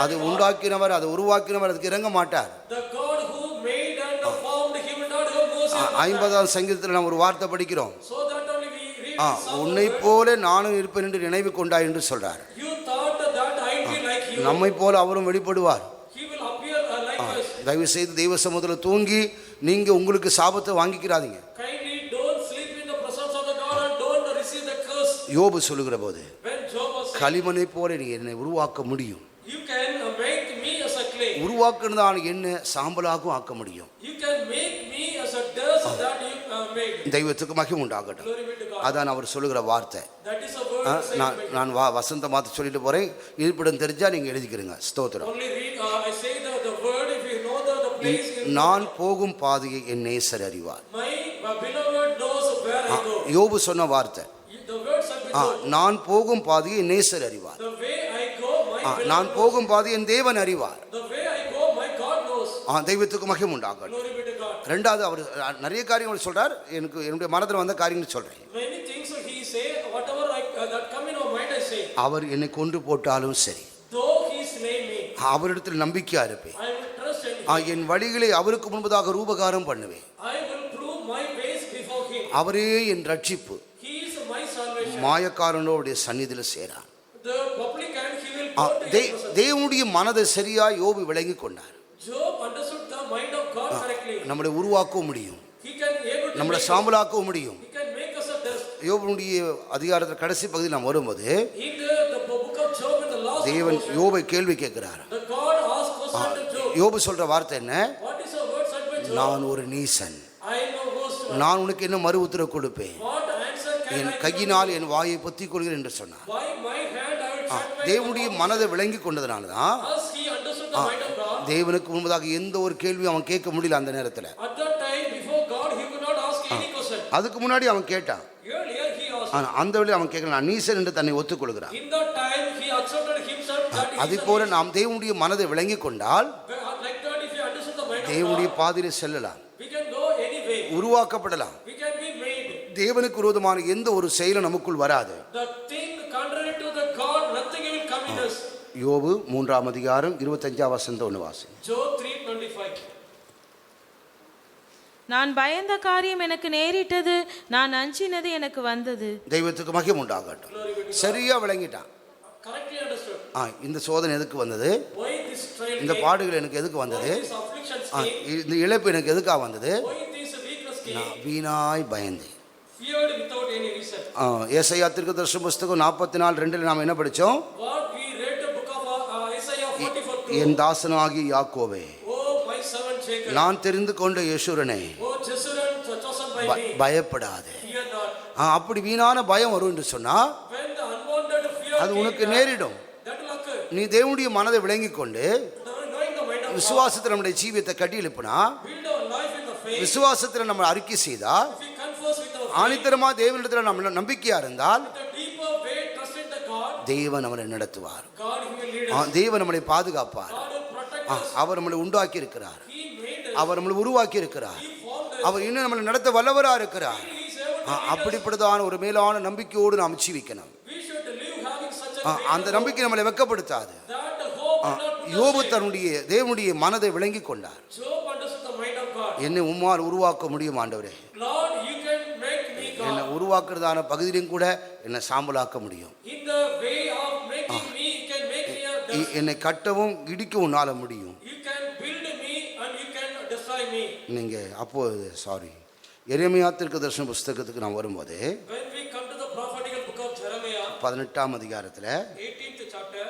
அது உண்டாக்கினவர் அதை உருவாக்கினவர் அதுக்கு இறங்க மாட்டார். the God who made and formed, he will not have mercy upon that. 50ஆம் சங்கீதத்தில் நாம் ஒரு வார்த்தை படிக்கிறோம். So that only we read this Psalm. உன்னை போல நானும் இருப்பேன் என்று நினைவு கொண்டாய் என்று சொல்றார். You thought that I will be like you. நம்மை போல அவரும் வெளிப்படுவார். He will appear like us. தயவு செய்து தெய்வ சமூகத்தில் தூங்கி நீங்க உங்களுக்கு சாபத்தை வாங்கிக்கிறாதீங்க. Kindly don't sleep in the presence of the God and don't receive the curse. யோபு சொல்லுகிற போது When Job was saying, களிமண்ணை போல நீ என்னை உருவாக்க முடியும். you can make me as a clay. உருவாக்குனதான என்ன சாம்பலாகவும் ஆக்க முடியும். You can make me as a dust that you made. தெய்வத்துக்கு மகிமை உண்டாகட்டும். Glory be to God. அதான் அவர் சொல்லுகிற வார்த்தை. That is a word said by me. நான் வசந்த மாத்த சொல்லிட்டு போறேன். இருப்பிடம் தெரிஞ்சா நீங்க எழுதிக்கிறீங்க. ஸ்தோத்திரம். Only read, I say the word if you know the place. நான் போகும் பாதையை என் நேசர் அறிவார். My beloved knows where I go. யோபு சொன்ன வார்த்தை. The words have been told. நான் போகும் பாதையை என் நேசர் அறிவார். The way I go, my beloved நான் போகும் பாதையை என் தேவன் அறிவார். The way I go, my God knows. தெய்வத்துக்கு மகிமை உண்டாகட்டும். Glory be to God. ரெண்டாவது அவர் நிறைய காரியங்கள் சொல்றார். எனக்கு என்னுடைய மனதில் வந்த காரியங்கள் சொல்றேன். Many things he say, whatever that come in our mind I say. அவர் என்னை கொண்டு போட்டாலும் சரி, Though he slay me, அவரிடத்தில் நம்பிக்கையா இருப்பேன். I will trust in him. என் வழிகளை அவருக்கு முன்பதாக ரூபகாரம் பண்ணுவேன். I will prove my ways before him. அவரே என் ரட்சிப்பு. He is my salvation. மாயக்காரனோடைய சந்நிதியில் சேரான். The publican he will go to his presence. தேவனுடைய மனதை சரியா யோபு விளங்கி கொண்டார். Job understood the mind of God correctly. நம்மளை உருவாக்கவும் முடியும், He can able to நம்மளை make us- சாம்பலாக்கவும் முடியும். He can make us a dust. யோபுடைய அதிகாரத்தில் கடைசி பகுதியில் நாம் வரும்போது In the book of Job in the last தேவன் portion, யோபை கேள்வி கேட்கிறார். the God asked question to Job. யோபு சொல்ற வார்த்தை என்ன? What is the word said by Job? நான் ஒரு நீசன், I know host. நான் உனக்கு என்ன மறு உத்தரவு கொடுப்பேன்? What answer can N I give? கையினால் என் வாயை பொத்திக் கொள்கிறேன் என்று சொன்னார். By my hand I will shut my தேவனுடைய மனதை விளங்கி கொண்டதுனால தான் As he understood the mind of God, தேவனுக்கு முன்பதாக எந்த ஒரு கேள்வியும் அவன் கேட்க முடியல. அந்த நேரத்தில் at that time before God he could not ask any question. அதுக்கு முன்னாடி அவன் கேட்டான். Earlier he asked. ஆனா அந்த வழியில் அவன் கேட்கல, நான் நீசன் என்று தன்னை ஒத்துக்கொள்கிறான். In that time he accepted himself that he அதே is a போல நாம் தேவனுடைய மனதை விளங்கி கொண்டால் like that. If you understood the mind of தேவனுடைய God, பாதையில செல்லலாம், we can go any way. உருவாக்கப்படலாம். We can be made. தேவனுக்கு விரோதமான எந்த ஒரு செயலும் நமக்குள் வராது. The thing contrary to the God, nothing will come in us. யோபு 3ஆம் அதிகாரம் 25ஆம் வசனம் ஒன்று வாசி. Job 3:25. நான் பயந்த காரியம் எனக்கு நேரிட்டது, நான் அஞ்சினது எனக்கு வந்தது. தெய்வத்துக்கு மகிமை உண்டாகட்டும். சரியா விளங்கிட்டான். Correctly understood. இந்த சோதனை எதுக்கு வந்தது? Why this trial இந்த came? பாடுகள் எனக்கு எதுக்கு வந்தது? Why this afflictions came? இந்த இழப்பு எனக்கு எதுக்காக வந்தது? Why this weakness came? நான் வீணாய் பயந்தேன். Feared without any reason. ஏசாயா தீர்க்கதரிசன புஸ்தகம் 44:2 நாம் என்ன படிச்சோம்? What we read the book of Isaiah 44:2. என் தாசனாகிய யாக்கோபே, Oh my servant Jacob. நான் தெரிந்து கொண்ட யெஷூரனே, Oh Jeshurun chosen by me. பயப்படாதே. Fear not. அப்படி வீணான பயம் வரும் என்று சொன்னா When the unwanted fear அது came, உனக்கு நேரிடும். that will occur. நீ தேவனுடைய மனதை விளங்கி கொண்டு Knowing the mind of God, விசுவாசத்தில் நம்முடைய ஜீவியத்தை கட்டி எழுப்பினா, build our life in the faith. விசுவாசத்தில் நம்ம அறிக்கை செய்தா, If we converse with our faith, ஆணித்தரமா தேவனிடத்தில் நம்ம நம்பிக்கையா இருந்தால் with a deeper way, trust in the God, தேவன் நம்மளை நடத்துவார். God he will lead us. தேவன் நம்மளை பாதுகாப்பார். God will protect us. அவர் நம்மளை உண்டாக்கி இருக்கிறார். He made us. அவர் நம்மளை உருவாக்கி இருக்கிறார். He formed us. அவர் இன்னும் நம்மளை நடத்த வல்லவரா இருக்கிறார். He is able to lead us. அப்படிப்பட்டதான ஒரு மேலான நம்பிக்கையோடு நாம் ஜீவிக்கணும். We should live having such a great அந்த நம்பிக்கை நம்மளை வெட்கப்படுத்தாது. that the hope will not put us யோபு shame. தன்னுடைய தேவனுடைய மனதை விளங்கி கொண்டார். Job understood the mind of God. என்னை உம்மால் உருவாக்க முடியும் ஆண்டவரே. Lord, you can make me என்னை God. உருவாக்குறதான பகுதியிலும் கூட என்னை சாம்பலாக்க முடியும். In the way of making me, you can make me a dust. என்னை கட்டவும் இடிக்கவும் உன்னால முடியும். You can build me and you can destroy me. நீங்க அப்போ எரேமியா தீர்க்கதரிசன புஸ்தகத்துக்கு நான் வரும்போது When we come to the prophetical book of Jeremiah, 18ஆம் அதிகாரத்தில் 18th chapter,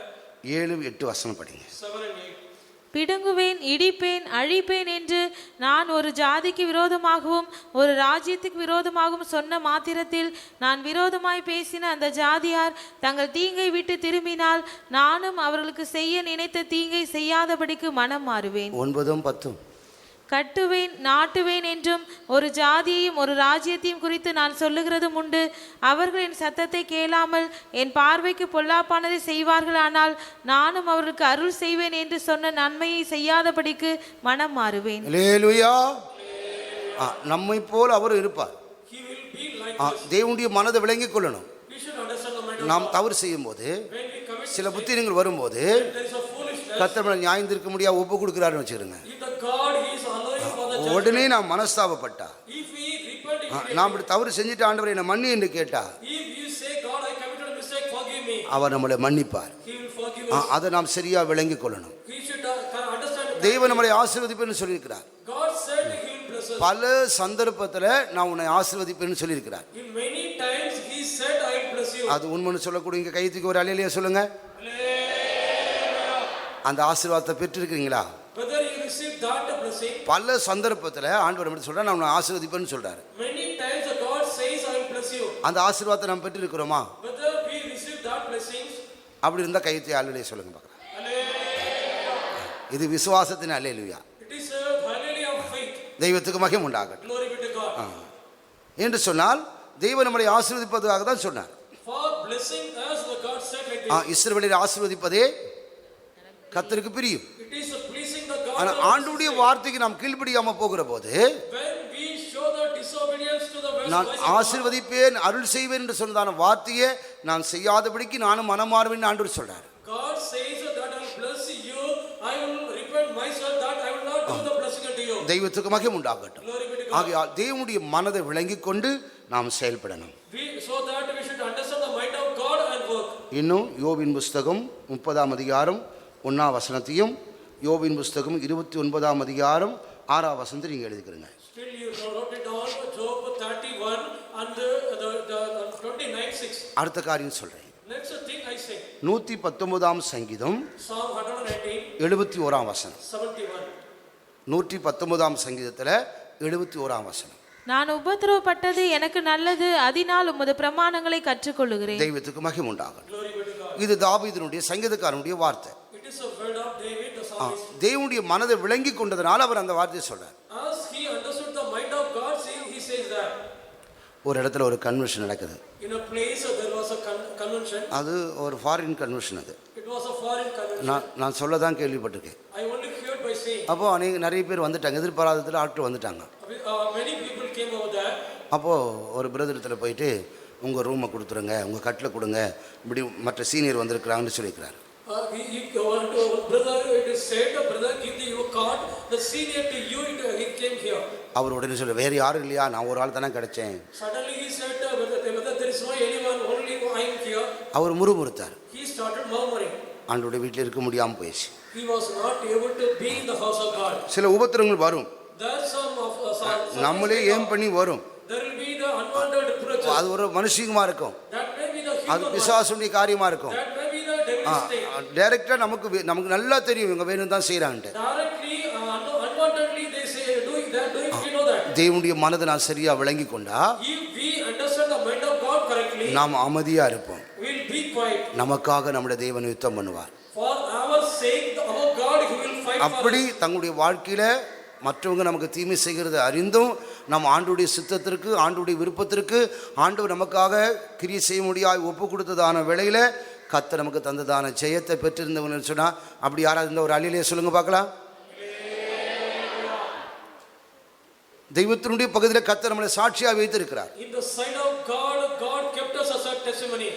7-8 வசனம் படிங்க. 7 and 8. பிடுங்குவேன், இடிப்பேன், அழிப்பேன் என்று நான் ஒரு ஜாதிக்கு விரோதமாகவும் ஒரு ராஜ்யத்துக்கு விரோதமாகவும் சொன்ன மாத்திரத்தில் நான் விரோதமாய் பேசின அந்த ஜாதியார் தங்கள் தீங்கை விட்டு திரும்பினால் நானும் அவர்களுக்கு செய்ய நினைத்த தீங்கை செய்யாதபடிக்கு மனம் மாறுவேன். 9-10. கட்டுவேன், நாட்டுவேன் என்றும் ஒரு ஜாதியையும் ஒரு ராஜ்யத்தையும் குறித்து நான் சொல்லுகிறதும் உண்டு. அவர்கள் என் சத்தத்தை கேளாமல் என் பார்வைக்கு பொல்லாப்பானதை செய்வார்களானால் நானும் அவர்களுக்கு அருள் செய்வேன் என்று சொன்ன நன்மையை செய்யாதபடிக்கு மனம் மாறுவேன். அல்லேலூயா. நம்மை போல் அவர் இருப்பார். He will be like us. தேவனுடைய மனதை விளங்கிக் கொள்ளணும். We should understand the mind of நாம் God. தவறு செய்யும் போது, When we commit சில புத்திரங்கள் வரும்போது there is a foolishness. கர்த்தர் நியாயம் தீர்க்க முடியாது ஒப்பு கொடுக்கிறாருன்னு வச்சுருங்க. If the God he is allowing for the judgment, உடனே நாம் மனஸ்தாபப்பட்டா, if we repent immediately, நாம் இப்படி தவறு செஞ்சுட்டு ஆண்டவரை என்னை மன்னி என்று கேட்டா if you say God I committed a mistake, forgive me, அவர் நம்மளை மன்னிப்பார். he will forgive us. அதை நாம் சரியா விளங்கிக் கொள்ளணும். We should understand that தெய்வம் நம்மளை ஆசீர்வதிப்பேன்னு சொல்லியிருக்கிறார். God said he will bless us. பல சந்தர்ப்பத்தில் நான் உன்னை ஆசீர்வதிப்பேன்னு சொல்லியிருக்கிறார். In many times he said I will bless you. அது உண்மைன்னு சொல்லக்கூடிய இங்கே கைத்துக்கு ஒரு அலையிலேயே சொல்லுங்க. அந்த ஆசீர்வாதத்தை பெற்றிருக்கிறீங்களா? Whether you receive that blessing, பல சந்தர்ப்பத்தில் ஆண்டவர் எப்படி சொல்றார், நான் உன்னை ஆசீர்வதிப்பேன்னு சொல்றாரு. many times the God says I will bless you. அந்த ஆசீர்வாதத்தை நாம் பெற்றிருக்கிறோமா? Whether we receive that blessings, அப்படி இருந்தா கைத்தை அலையிலேயே சொல்லுங்க பார்க்கலாம். இது விசுவாசத்தின் அல்லேலூயா. it is a hallelujah of faith. தெய்வத்துக்கு மகிமை உண்டாகட்டும். Glory be to God. என்று சொன்னால் தெய்வம் நம்மளை ஆசீர்வதிப்பதற்காக தான் சொன்னார். For blessing us the God said like this. இஸ்ரவேலை ஆசீர்வதிப்பதே கர்த்தருக்கு பிரியும். It is pleasing the God ஆனால் ஆண்டவருடைய வார்த்தைக்கு நாம் கீழ்ப்படியாம போகிற போது when we show the disobedience to the நான் voice of God, ஆசீர்வதிப்பேன் அருள் செய்வேன் என்று சொன்னதான வார்த்தையை நான் செய்யாதபடிக்கு நானும் மனமாறுவேன் ஆண்டவர் சொல்றார். God says that I will bless you, I will repent myself that I will not do the blessing unto you. தெய்வத்துக்கு மகிமை உண்டாகட்டும். Glory be to God. ஆகையால் தேவனுடைய மனதை விளங்கிக் கொண்டு நாம் செயல்படணும். So that we should understand the mind of God and work. இன்னும் யோபின் புஸ்தகம் 30ஆம் அதிகாரம் 1ஆம் வசனத்தையும் யோபின் புஸ்தகம் 29ஆம் அதிகாரம் 6ஆம் வசனத்தை நீங்க எழுதிக்கிறீங்க. Still you wrote it down, Job 31 and the 29:6. அடுத்த காரியம் சொல்றேன். Next thing I say. 119ஆம் சங்கீதம் Psalm 118 71ஆம் வசனம். 71. 119ஆம் சங்கீதத்துல 71ஆம் வசனம். நான் உபத்திரவப்பட்டது எனக்கு நல்லது, அதனால் உமது பிரமாணங்களை கற்றுக்கொள்ளுகிறேன். தெய்வத்துக்கு மகிமை உண்டாகட்டும். Glory be to God. இது தாவீதுனுடைய சங்கீதக்காரனுடைய வார்த்தை. It is a word of David the psalmist. தேவனுடைய மனதை விளங்கி கொண்டதனால அவர் அந்த வார்த்தையை சொல்றார். As he understood the mind of God, he says that. ஒரு இடத்துல ஒரு கன்வென்ஷன் நடக்குது. In a place there was a convention. அது ஒரு ஃபாரின் கன்வென்ஷன். அது It was a foreign convention. நான் சொல்ல தான் கேள்விப்பட்டிருக்கேன். I only heard by saying. அப்போ நிறைய பேர் வந்துட்டாங்க, எதிர்பாராதத்தில் ஆட்கள் வந்துட்டாங்க. Many people came over there. அப்போது ஒரு பிரதரத்தில் போயிட்டு உங்கள் ரூமை கொடுத்துருங்க, உங்கள் கட்டில் கொடுங்க, இப்படி மற்ற சீனியர் வந்திருக்கிறாங்கன்னு சொல்லியிருக்கிறார். Brother, it is said, brother, give your card, the senior to you, he came here. அவர் உடனே சொல்ல, வேறு யாரும் இல்லையா, நான் ஒரு ஆள் தானே கிடைச்சேன். Suddenly he said, whether there is no anyone, only I am here. Our முறுமுறுத்தார். He started murmuring. ஆண்டோட வீட்டில் இருக்க முடியாமல் போயிடுச்சு. He was not able to be in the house of God. சில உபத்திரங்கள் வரும், There are some நம்மளே ஏம் பண்ணி வரும். there will be the unwanted reproaches. அது ஒரு மனுஷிகமாக இருக்கும், That may be the அது human one. பிசாசுடைய காரியமாக இருக்கும். That may be the devil's thing. டைரக்டாக நமக்கு நல்லா தெரியும் இவங்க வேணும் தான் செய்கிறான்ட்டு. Directly, unwantedly they say, doing that, we know that. தேவனுடைய மனதை நான் சரியாக விளங்கி கொண்டா If we understand the mind of God correctly, நாம் அமைதியாக இருப்போம். we will be quiet. நமக்காக நம்முடைய தேவன் யுத்தம் பண்ணுவார். For our sake, our God, He will fight for அப்படி us. தங்களுடைய வாழ்க்கையில் மற்றவங்க நமக்கு தீமை செய்கிறது அறிந்தும் நம்ம ஆண்டுடைய சித்தத்திற்கு, ஆண்டுடைய விருப்பத்திற்கு, ஆண்டவர் நமக்காக கிரியை செய்ய முடியாது ஒப்பு கொடுத்ததான வேளையில் கர்த்தர் நமக்கு தந்ததான ஜெயத்தை பெற்றிருந்தவங்கன்னு சொன்னால் அப்படி யாராவது இந்த ஒரு அழிலே சொல்லுங்க பார்க்கலாம். தெய்வத்தினுடைய பகுதியில் கர்த்தர் நம்மளை சாட்சியாக வைத்திருக்கிறார். In the sight of God, God kept us as a testimony.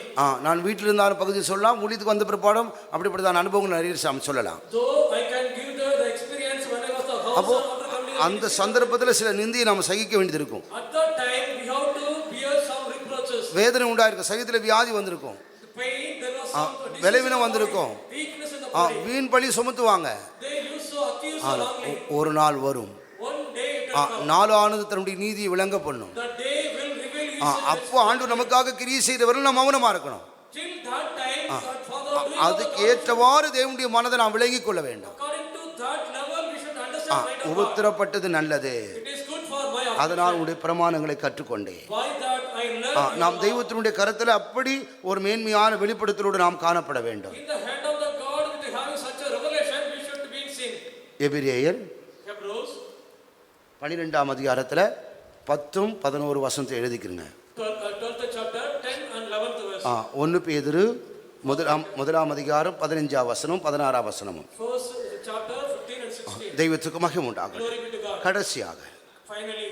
நான் வீட்டில் இருந்தாலும் பகுதி சொல்லலாம், ஊழியத்துக்கு வந்த பிற்பாடும் அப்படிப்பட்டதான அனுபவங்கள் நிறைய சொல்லலாம். Though I can give the experience when I was the house அப்போ after coming. அந்த சந்தர்ப்பத்தில் சில நிந்தியை நாம் சகிக்க வேண்டியது இருக்கும். At that time, we have to bear some reproaches. வேதனை உண்டாயிருக்கும், சகித்தில் வியாதி வந்திருக்கும், The pain, there was some disease விளைவினம் in the வந்திருக்கும், body, weakness in the body. வீண் பழி சுமத்துவாங்க. They used to accuse so wrongly. ஒரு நாள் வரும், One day it will come. நாலு ஆனது தன்னுடைய நீதியை விளங்க பண்ணும். The day will reveal His அப்போ ஆண்டு நமக்காக கிரியை செய்தவர்கள் நம்ம மௌனமா இருக்கணும். Till that time, God Father doing அதுக்கு ஏற்றவாறு தேவனுடைய மனதை நாம் விளங்கிக் கொள்ள வேண்டும். according to that level, we should understand mind of God. உபத்திரப்பட்டது நல்லது, It is good for my அதனால் உடைய பிரமாணங்களை கற்றுக்கொண்டேன். By that I learned. நாம் தெய்வத்தினுடைய கரத்தில் அப்படி ஒரு மேன்மையான வெளிப்படுத்தலோடு நாம் காணப்பட வேண்டும். In the hand of the God, with having such a revelation, we should be seen. எபிரேயர் Hebrews 12ஆம் அதிகாரத்தில் 10, 11 வசனத்தை எழுதிக்கிறங்க. 12th chapter, 10 and 11th verse. 1 பேதுரு முதலாம் அதிகாரம் 15ஆம் வசனம் 16ஆம் வசனமும். First chapter, 15 and 16. தெய்வத்துக்கு மகிமை உண்டாகட்டும். Glory be to God. கடைசியாக Finally,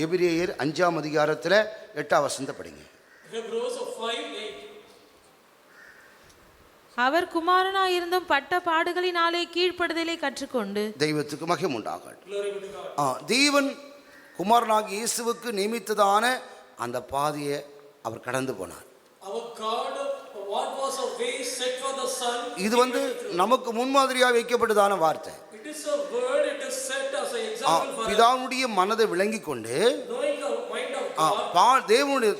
எபிரேயர் 5ஆம் அதிகாரத்தில் 8ஆம் வசனத்தை படிங்க. Hebrews 5:8. அவர் குமாரனாயிருந்தும் பட்ட பாடுகளினாலே கீழ்ப்படுதலை கற்றுக்கொண்டு. தெய்வத்துக்கு மகிமை உண்டாகட்டும். Glory be to God. தேவன் குமாரனாகிய இயேசுவுக்கு நியமித்ததான அந்த பாதையை அவர் கடந்து போனார். Our God, what was a way set for the Son? இது நமக்கு முன்மாதிரியாக வைக்கப்பட்டதான வார்த்தை. It is a word, it is set as an example for us. பிதாவுடைய மனதை விளங்கி கொண்டு Knowing the mind of God, தேவனுடைய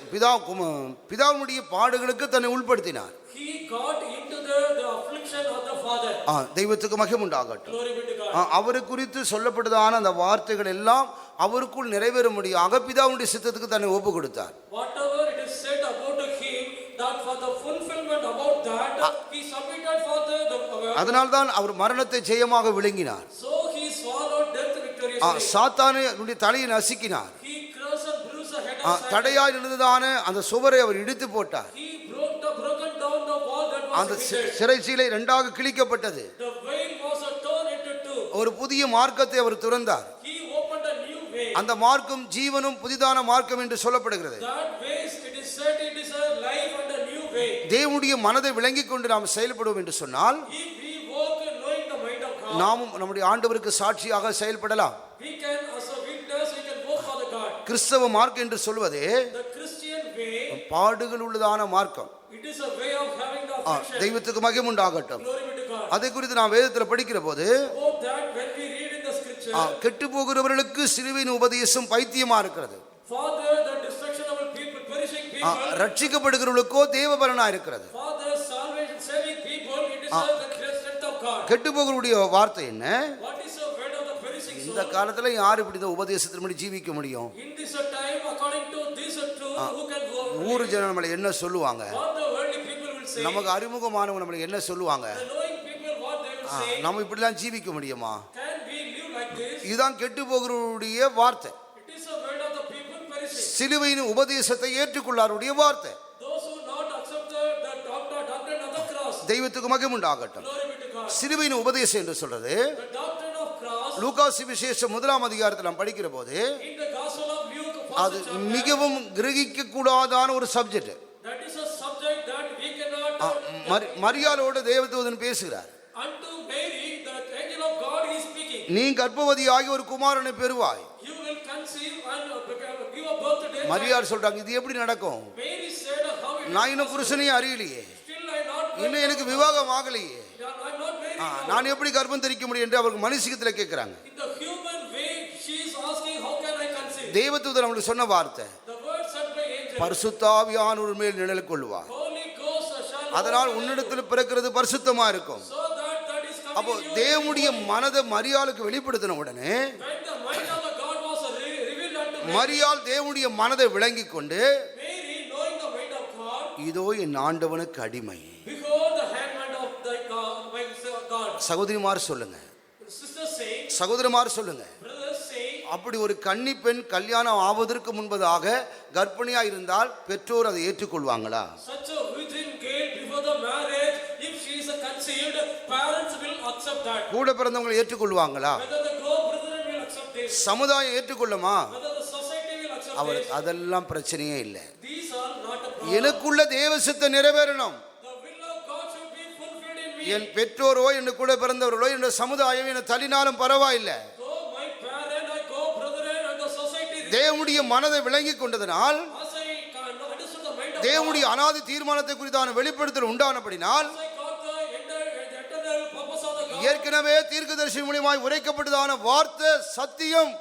பிதாவுடைய பாடுகளுக்கு தன்னை உள்படுத்தினார். he got into the affliction of the Father. தெய்வத்துக்கு மகிமை உண்டாகட்டும். Glory be to God. அவரை குறித்து சொல்லப்பட்டதான அந்த வார்த்தைகள் எல்லாம் அவருக்குள் நிறைவேறும்படியாக பிதாவுடைய சித்தத்துக்கு தன்னை ஒப்பு கொடுத்தார். Whatever it is said about him, that for the fulfillment about that, he submitted for the அதனால்தான் அவர் மரணத்தை ஜெயமாக விழுங்கினார். so he swallowed death victoriously. சாத்தானுடைய தலையை நசுக்கினார். He crushed and bruised the head of Satan. தடையாய் இருந்ததான அந்த சுவரை அவர் இடித்து போட்டார். He broken down the wall that was அந்த fitted. சிறைச்சீலை இரண்டாக கிழிக்கப்பட்டது. The veil was torn into two. ஒரு புதிய மார்க்கத்தை அவர் துறந்தார். He opened a new way. அந்த மார்க்கம் ஜீவனும் புதிதான மார்க்கம் என்று சொல்லப்படுகிறது. That way, it is said, it is a life and a new way. தேவனுடைய மனதை விளங்கிக் கொண்டு நாம் செயல்படுவோம் என்று சொன்னால் If we walk knowing the mind of God, நாமும் நம்முடைய ஆண்டவருக்கு சாட்சியாக செயல்படலாம். we can, as a witness, we can work for the God. கிறிஸ்தவ மார்க்கம் என்று சொல்வதே The Christian way, பாடுகள் உள்ளதான மார்க்கம். it is a way of having the affection. தெய்வத்துக்கு மகிமை உண்டாகட்டும். Glory be to God. அதை குறித்து நாம் வேதத்தில் படிக்கிற போது About that, when we read in the scripture, கெட்டு போகிறவர்களுக்கு சிலுவையின் உபதேசம் பைத்தியமா இருக்கிறது. Father, the destruction of people, perishing people, ரட்சிக்கப்படுகிறவர்களுக்கோ தேவபலனா இருக்கிறது. Father, salvation, saving people, it is the great strength of God. கெட்டு போகிறவருடைய வார்த்தை என்ன? What is the word of the perishing இந்த soul? காலத்துல யார் இப்படி இந்த உபதேசத்தின்படி ஜீவிக்க முடியும்? In this time, according to this truth, who can walk? ஊர் ஜனம் நம்மளை என்ன சொல்லுவாங்க? What the worldly people will say? நமக்கு அறிமுகமானவங்க நம்மளை என்ன சொல்லுவாங்க? The knowing people, what they will say? நம்ம இப்படிலாம் ஜீவிக்க முடியுமா? Can we live like this? இதுதான் கெட்டு போகிறவருடைய வார்த்தை. It is a word of the people perishing. சிலுவையின் உபதேசத்தை ஏற்றுக்கொள்ளாருடைய வார்த்தை. Those who not accepted the doctrine of the cross. தெய்வத்துக்கு மகிமை உண்டாகட்டும். Glory be to God. சிலுவையின் உபதேசம் என்று சொல்றது The doctrine of cross, லூக்கா சுவிசேஷம் 1ஆம் அதிகாரத்தில் நாம் படிக்கிற போது in the gospel of Luke, அது first chapter, மிகவும் கிரகிக்க கூடாதான ஒரு subject. that is a subject that we cannot. மரியாளோடு தேவதூதன் பேசுகிறார். Unto Mary, the angel of God is speaking. நீ கர்ப்பவதியாகி ஒரு குமாரனை பெறுவாய். You will conceive and give a birth to மரியாள் சொல்றாங்க, இது எப்படி நடக்கும்? Mary said, how it நான் இன்னும் புருஷனையே அறியலையே, still I not இன்னும் எனக்கு விவாகம் ஆகலையே, I'm not married. நான் எப்படி கர்ப்பம் தரிக்க முடியும் என்று அவருக்கு மனுஷிகத்தில் கேட்கிறாங்க. In the human way, she is asking, how can I conceive? தேவதூதன் அவங்களுக்கு சொன்ன வார்த்தை, The word said by angel, பரிசுத்தாவியானவர் மேல் நிழல் கொள்வார், Holy Ghost shall அதனால் overshadow உன்னிடத்தில் பிறக்கிறது பரிசுத்தமா இருக்கும். you. So that is அப்போ coming in you. தேவனுடைய மனதை மரியாளுக்கு வெளிப்படுத்தின உடனே When the mind of the God was revealed unto Mary, மரியாள் தேவனுடைய மனதை விளங்கி கொண்டு, Mary, knowing the mind of God, இதோ என் ஆண்டவனுக்கு அடிமை. behold the handmaid of thy God. சகோதரிமார் சொல்லுங்க, Sisters say, சகோதரமார் சொல்லுங்க, brothers say, அப்படி ஒரு கன்னி பெண் கல்யாணம் ஆவதற்கு முன்பதாக கர்ப்பிணியா இருந்தால் பெற்றோர் அதை ஏற்றுக்கொள்வாங்களா? such a virgin girl before the marriage, if she is conceived, parents will accept that. கூட பிறந்தவங்களை ஏற்றுக்கொள்வாங்களா? Whether the co-brethren will accept this, சமுதாயம் ஏற்றுக்கொள்ளுமா? whether the society will accept our this, அதெல்லாம் பிரச்சனையே இல்லை. these are not a problem. எனக்குள்ள தேவ சித்தம் நிறைவேறணும். The will of God should be fulfilled in me. என் பெற்றோரோ என் கூட பிறந்தவர்களோ என் சமுதாயம் என்னை தள்ளினாலும் பரவாயில்லை. Though my parent, my co-brethren and the society, தேவனுடைய மனதை விளங்கி கொண்டதனால், as I understood the mind of தேவனுடைய God, அனாதி தீர்மானத்தை குறித்தான வெளிப்படுத்தல் உண்டானபடினால், as I got the eternal purpose of the God, ஏற்கனவே தீர்க்கதரிசி மூலமாய் உரைக்கப்பட்டதான வார்த்தை சத்தியம்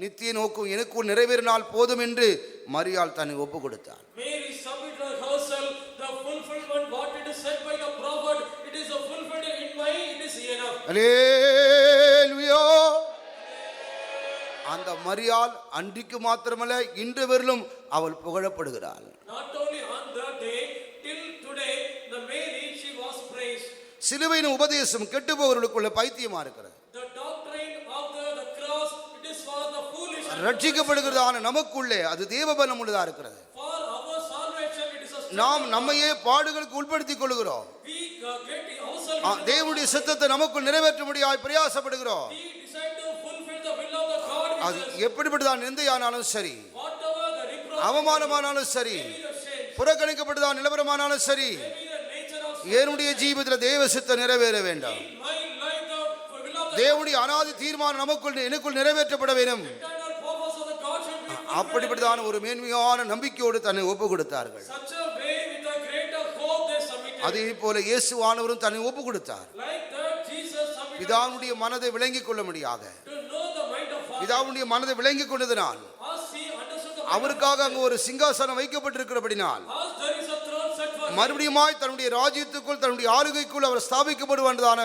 நித்திய நோக்கும் எனக்குள் நிறைவேறினால் போதும் என்று மரியாள் தன்னை ஒப்பு கொடுத்தார். Mary submitted herself, the fulfillment what it is said by the prophet, it is a fulfilled in my, it is enough. அல்லேலூயா. அந்த மரியாள் அன்றைக்கு மாத்திரமல்ல இன்று வரையிலும் அவள் புகழப்படுகிறாள். Not only on that day, till today, the Mary, she was praised. சிலுவையின் உபதேசம் கெட்டு போகிறவர்களுக்குள்ள பைத்தியமா இருக்கிறது. The doctrine of the cross, it is for the foolish. ரட்சிக்கப்படுகிறதான நமக்குள்ளே அது தேவபலம் உள்ளதா இருக்கிறது. For our salvation, it is a strength. நாம் நம்மையே பாடுகளுக்கு உட்படுத்திக் கொள்கிறோம். We get ourselves. தேவனுடைய சித்தத்தை நமக்குள் நிறைவேற்ற முடியாய் பிரயாசப்படுகிறோம். We decide to fulfill the will of the God. அது எப்படிப்பட்டதான் நிந்தையானாலும் சரி, Whatever the reproach, அவமானமானாலும் சரி, maybe the shame, புறக்கணிக்கப்பட்டதான் நிலவரமானாலும் சரி, maybe the nature of என்னுடைய ஜீவிதத்தில் தேவ சித்தம் நிறைவேற வேண்டும். my life, the will of the தேவனுடைய அனாதி தீர்மானம் நமக்குள் எனக்குள் நிறைவேற்றப்பட வேண்டும். eternal purpose of the God should be fulfilled. அப்படிப்பட்டதான ஒரு மேன்மையான நம்பிக்கையோடு தன்னை ஒப்பு கொடுத்தார்கள். Such a way with a greater hope they submitted. அதே போல இயேசுவானவரும் தன்னை ஒப்பு கொடுத்தார். Like that Jesus submitted பிதாவுடைய மனதை விளங்கிக் கொள்ள முடியாக, to know the mind of Father. பிதாவுடைய மனதை விளங்கிக் கொண்டதினால், As he understood the mind அவருக்காக அங்கு ஒரு சிங்காசனம் வைக்கப்பட்டிருக்கிறபடினால், of, as there is a throne set for him, மறுபடியுமாய் தன்னுடைய ராஜ்யத்துக்குள் தன்னுடைய ஆளுகைக்குள் அவர் ஸ்தாபிக்கப்படுவான்றதான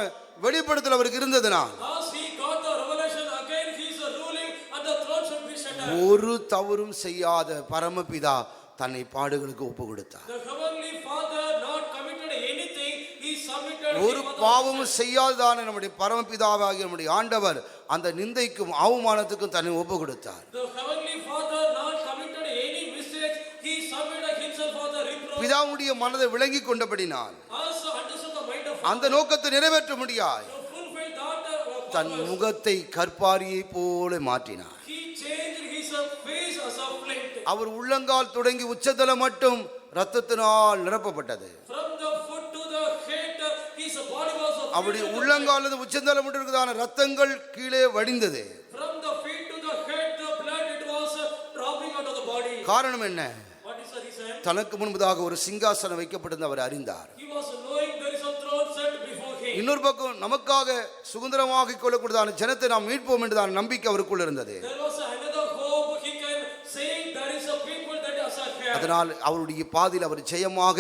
வெளிப்படுத்தல் அவருக்கு இருந்ததினால், as he got the revelation again, he is ruling and the throne should be set up. ஒரு தவறும் செய்யாத பரமபிதா தன்னை பாடுகளுக்கு ஒப்பு கொடுத்தார். The heavenly Father not committed anything, he submitted ஒரு him for the பாவமும் செய்யாததான நம்முடைய பரமபிதாவாகிய நம்முடைய ஆண்டவர் அந்த நிந்தைக்கும் அவமானத்துக்கும் தன்னை ஒப்பு கொடுத்தார். The heavenly Father not committed any mistakes, he submitted himself for the reproach. பிதாவுடைய மனதை விளங்கி கொண்டபடினால் Also understood the mind of அந்த நோக்கத்தை நிறைவேற்ற முடியாது. to fulfill that தன் முகத்தை கற்பாரியை போல மாற்றினார். He changed his face as a flint. அவர் உள்ளங்கால் தொடங்கி உச்சதலம் மட்டும் இரத்தத்தினால் நிரப்பப்பட்டது. From the foot to the head, his body was அப்படி உள்ளங்கால் உச்சந்தலம் மட்டும் இருக்குதான ரத்தங்கள் கீழே வடிந்தது. from the feet to the head, the blood it was dropping out of the body. காரணம் என்ன? What is the reason? தனக்கு முன்பதாக ஒரு சிங்காசனம் வைக்கப்பட்டிருந்த அவர் அறிந்தார். He was knowing there is a throne set before him. இன்னொரு பக்கம் நமக்காக சுதந்திரமாக கொள்ளக்கூடியதான ஜனத்தை நாம் மீட்போம் என்றதான நம்பிக்கை அவருக்குள் இருந்தது. There was another hope he can say there is a people that is ahead. அதனால் அவருடைய பாதையில் அவர் ஜெயமாக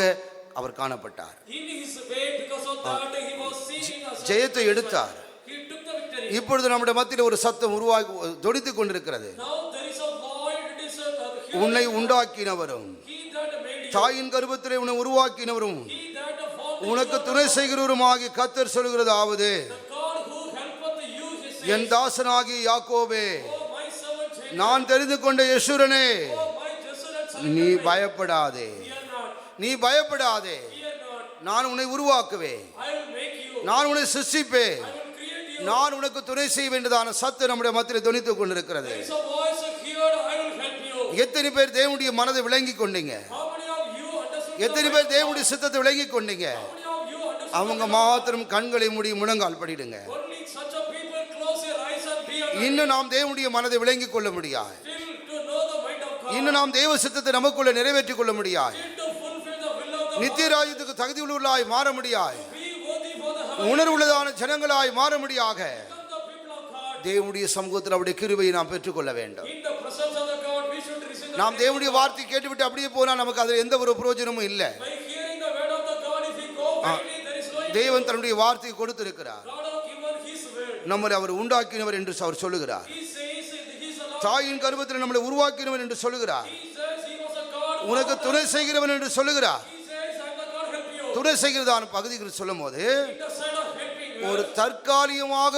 அவர் காணப்பட்டார். In his way, because of that he was seeing as a ஜெயத்தை எடுத்தார். he took the victory. இப்பொழுது நம்முடைய மத்தியில் ஒரு சத்தம் உருவாகி தொனித்துக் கொண்டிருக்கிறது. Now there is a void, it is a உன்னை உண்டாக்கினவரும் he that made you, தாயின் கர்ப்பத்திலே உன்னை உருவாக்கினவரும் he that formed உனக்கு துணை செய்கிறவருமாகி கர்த்தர் சொல்கிறதாவது, the God who helpeth you, he says, N தாசனாகி யாக்கோபே, oh my servant Jacob, நான் தெரிந்து கொண்ட யெஷூரனே, oh my Jerusalem son, நீ பயப்படாதே, fear not, நீ பயப்படாதே, fear not, நான் உன்னை உருவாக்குவேன், I will make you, நான் உன்னை சிருஷ்டிப்பேன், I will create you. நான் உனக்கு துணை செய்ய வேண்டியதான சத்து நம்முடைய மத்தியில் தொனித்துக் கொண்டிருக்கிறது. There is a voice heard, I will help you. எத்தனை பேர் தேவனுடைய மனதை விளங்கி கொண்டீங்க? How many of you understood? எத்தனை பேர் தேவனுடைய சித்தத்தை விளங்கி கொண்டீங்க? How many of you understood? அவங்க மாத்திரம் கண்களை மூடி முழங்கால் படிடுங்க. Only such a people close your eyes and be alert. இன்னும் நாம் தேவனுடைய மனதை விளங்கி கொள்ள முடியாது. Still to know the mind of God. இன்னும் நாம் தேவ சித்தத்தை நமக்குள்ள நிறைவேற்றிக் கொள்ள முடியாது. Still to fulfill the will of the நித்திய ராஜ்யத்துக்கு தகுதி உள்ளவர்களாய் மாற முடியாது. be worthy for the heaven. உணர்வுள்ளதான ஜனங்களாய் மாற முடியாக Become the people of God. தேவனுடைய சமூகத்தில் அவருடைய கிருபையை நாம் பெற்றுக்கொள்ள வேண்டும். In the presence of the God, we should receive the நாம் தேவனுடைய வார்த்தை கேட்டுவிட்டு அப்படியே போனா நமக்கு அதில் எந்த ஒரு பிரயோஜனமும் இல்லை. by hearing the word of the God. If we go badly, there is no தேவன் தன்னுடைய வார்த்தையை கொடுத்திருக்கிறார். God has given his word. நம்மளை அவர் உண்டாக்கினவர் என்று அவர் சொல்லுகிறார். He says he is a Lord. தாயின் கர்ப்பத்தில் நம்மளை உருவாக்கினவர் என்று சொல்லுகிறார். He says he was a God. உனக்கு துணை செய்கிறவன் என்று சொல்லுகிறார். He says I am the God help you. துணை செய்கிறதான பகுதிகள் சொல்லும் போது In the side of helping us, ஒரு தற்காலிகமாக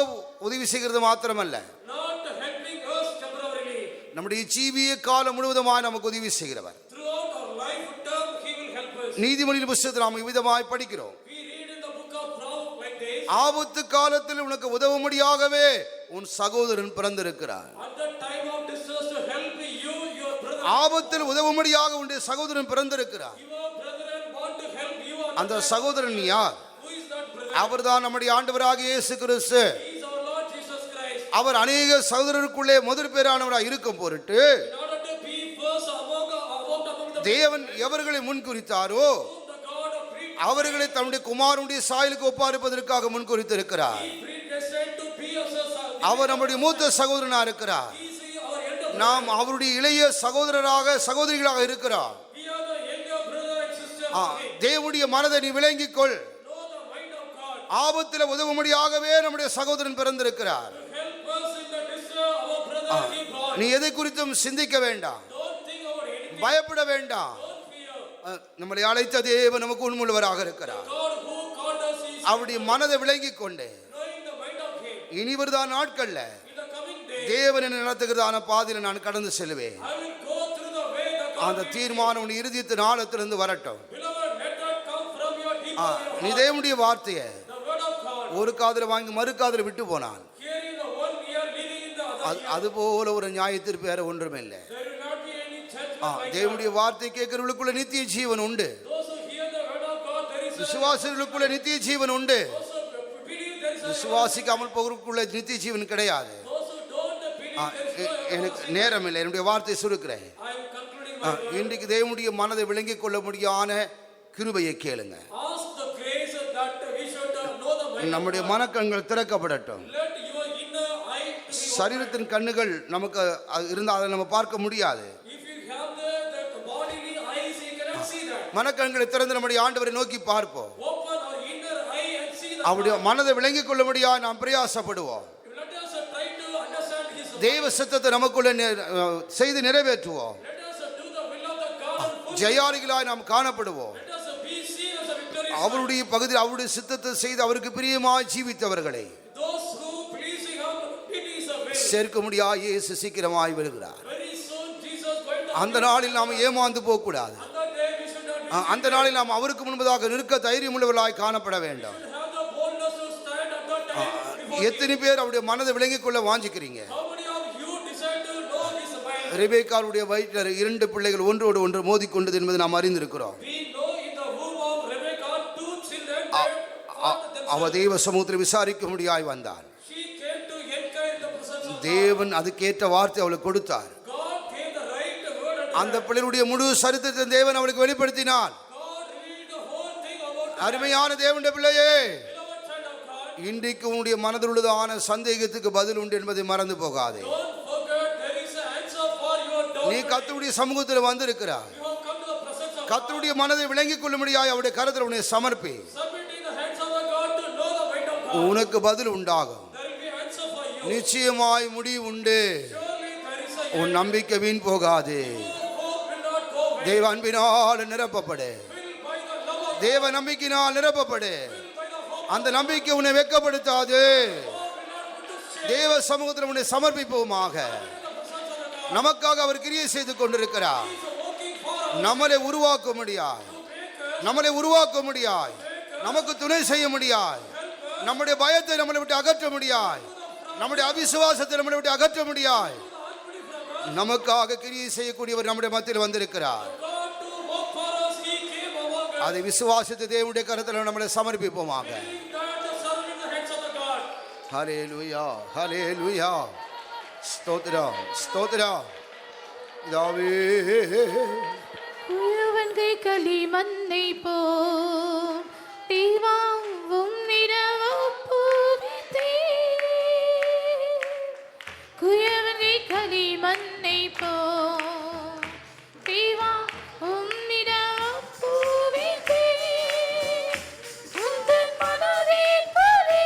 உதவி செய்கிறது மாத்திரமல்ல, not helping us temporarily. நம்முடைய ஜீவிய காலம் முழுவதுமாய் நமக்கு உதவி செய்கிறவர். Throughout our life term, he will help us. நீதிமொழியின் புத்தகத்தில் நாம் விதமாய் படிக்கிறோம். We read in the book of Proverbs like this. ஆபத்து காலத்தில் உனக்கு உதவும்படியாகவே உன் சகோதரன் பிறந்திருக்கிறார். At the time of distress to help you, your brother, ஆபத்தில் உதவும்படியாக உன்னுடைய சகோதரன் பிறந்திருக்கிறார். your brethren want to help you. அந்த சகோதரன் யார்? Who is that brother? அவர்தான் நம்முடைய ஆண்டவராகிய இயேசு கிறிஸ்து. He is our Lord Jesus Christ. அவர் அநேக சகோதரருக்குள்ளே முதற் பேரானவராக இருக்கும் பொருட்டு In order to be first among the தேவன் எவர்களை முன்குறித்தாரோ whom the God of அவர்களை தன்னுடைய குமாரனுடைய சாயலுக்கு ஒப்பாரிப்பதற்காக முன்குறித்திருக்கிறார். predestined to be as a son. அவர் நம்முடைய மூத்த சகோதரனா இருக்கிறார். He is our elder. நாம் அவருடைய இளைய சகோதரராக சகோதரிகளாக இருக்கிறோம். We are the younger brother and sister of him. தேவனுடைய மனதை நீ விளங்கிக் கொள். Know the mind of God. ஆபத்தில் உதவும்படியாகவே நம்முடைய சகோதரன் பிறந்திருக்கிறார். Help us in the distress. Our brother he brought. நீ எதை குறித்தும் சிந்திக்க வேண்டாம், Don't think about anything. பயப்பட வேண்டாம். Don't fear. நம்மளை அழைத்த தேவன் நமக்கு உண்மையுள்ளவராக இருக்கிறார். God who called us is அவருடைய மனதை விளங்கிக் கொண்டு knowing the mind of him. இனி வருதான் நாட்கள்ல In the coming day, தேவன் என்னை நடத்துகிறதான பாதையில நான் கடந்து செல்வேன். I will go through the way that God அந்த leads. தீர்மானம் உன் இருதயத்தின் ஆழத்திலிருந்து வரட்டும். Beloved, let that come from your deep of your நீ heart. தேவனுடைய வார்த்தையை The word of God. ஒரு காதுல வாங்கி மறு காதுல விட்டு போனான் Hearing the one ear, leaving in the other ear. அது போல ஒரு நியாயத்திற்கு வேற ஒன்றும் இல்லை. There will not be any judgment like தேவனுடைய வார்த்தை கேட்கிறவர்களுக்குள்ள நித்திய ஜீவன் உண்டு. that. Those who hear the word of God, there is a விசுவாசிகளுக்குள்ள நித்திய ஜீவன் உண்டு. those who believe there is a விசுவாசிக்காமல் போகிறதுக்குள்ள நித்திய ஜீவன் கிடையாது. those who don't believe there is no எனக்கு நேரம் இல்லை, என்னுடைய வார்த்தை சுருக்கிறேன். I am concluding my word. இன்றைக்கு தேவனுடைய மனதை விளங்கிக் கொள்ள முடியான கிருபையை கேளுங்க. Ask the grace that we should know the mind. நம்முடைய மனக்கண்கள் திறக்கப்படட்டும். Let your inner eye be சரீரத்தின் கண்ணுகள் நமக்கு இருந்தால் அதை நம்ம பார்க்க முடியாது. if you have the bodily eyes, you cannot see that. மனக்கண்களை திறந்து நம்முடைய ஆண்டவரை நோக்கி பார்ப்போம். Open our inner eye and see the அவருடைய மனதை விளங்கிக் கொள்ள முடியாது நாம் பிரயாசப்படுவோம். let us try to understand his தேவ சித்தத்தை நமக்குள்ள செய்து நிறைவேற்றுவோம். let us do the will of the God and fulfill. ஜெயாளிகளாய் நாம் காணப்படுவோம். Let us be seen as a victorious. அவருடைய பகுதியில் அவருடைய சித்தத்தை செய்து அவருக்கு பிரியமாய் ஜீவித்தவர்களை Those who please him, it is a way. சேர்க்க முடியா இயேசு சீக்கிரமாய் வருகிறார். Very soon Jesus going to அந்த நாளில் நாம் ஏமாந்து போக கூடாது. on that day we should not அந்த நாளில் நாம் அவருக்கு முன்பதாக நிற்க தைரியம் உள்ளவர்களாய் காணப்பட வேண்டும். have the boldness to stand at that time. before எத்தனை பேர் அவருடைய மனதை விளங்கிக் கொள்ள வாஞ்சிக்கிறீங்க? How many of you desire to know his mind? ரெபேக்காளுடைய வயிற்றில் 2 பிள்ளைகள் ஒன்றோடு ஒன்று மோதிக்கொண்டது என்பதை நாம் அறிந்திருக்கிறோம். We know in the womb of Rebekah 2 children அவ தேவ சமூகத்தில் விசாரிக்க முடியாய் வந்தாள். she came to inquire in the presence of தேவன் அதுக்கேற்ற வார்த்தை அவளுக்கு கொடுத்தார். God gave the right word and அந்த பிள்ளைகளுடைய முழு சரித்திரத்தை தேவன் அவளுக்கு வெளிப்படுத்தினார். God revealed the whole thing about அருமையான தேவனுடைய பிள்ளையே, beloved child of God. இன்றைக்கு உன்னுடைய மனதில் உள்ளதான சந்தேகத்துக்கு பதில் உண்டு என்பதை மறந்து போகாதே. Don't forget there is an answer for your doubt. நீ கர்த்தருடைய சமூகத்தில் வந்திருக்கிறாய். You have come to the presence of God. கர்த்தருடைய மனதை விளங்கிக் கொள்ளும்படியாய் அவருடைய கரத்தில் உன்னை சமர்ப்பி. Submit in the hands of the God to know the mind of God. உனக்கு பதில் உண்டாகும். There will be answer for you. நிச்சயமாய் முடிவு உண்டு. Surely there is a உன் நம்பிக்கை வீண் போகாது. your hope will not go away. தேவ அன்பினால் நிரப்பப்படு. Filled by the love of தேவ நம்பிக்கையினால் நிரப்பப்படு. filled by the hope அந்த நம்பிக்கை உன்னை வெட்கப்படுத்தாது. will not put to shame தேவ சமூகத்தில் உன்னை சமர்ப்பிப்போமாக. in the presence of the God. நமக்காக அவர் கிரியை செய்து கொண்டிருக்கிறார். He is working for us நம்மளை உருவாக்க முடியாய். to make us நம்மளை உருவாக்க முடியாய். நமக்கு துணை செய்ய முடியாய். நம்முடைய பயத்தை நம்மளை விட்டு அகற்ற முடியாய். நம்முடைய அவிசுவாசத்தை நம்மளை விட்டு அகற்ற முடியாய். நமக்காக கிரியை செய்யக்கூடியவர் நம்முடைய மத்தியில் வந்திருக்கிறார். God to work for us. He came among us. அதை விசுவாசித்து தேவனுடைய கரத்தில் நம்மளை சமர்ப்பிப்போமாக. Believing that the servant in the hands of the God. ஹல்லேலூயா, ஹல்லேலூயா. ஸ்தோத்திரம், ஸ்தோத்திரம். பிதாவே, உயவன்கை களி மண்ணை போம் தீவாவும் நிறவப்பூவித்தே குயவன்கை களி மண்ணை போம் தீவாவும் நிறவப்பூவித்தே உந்தன் மனதின் படி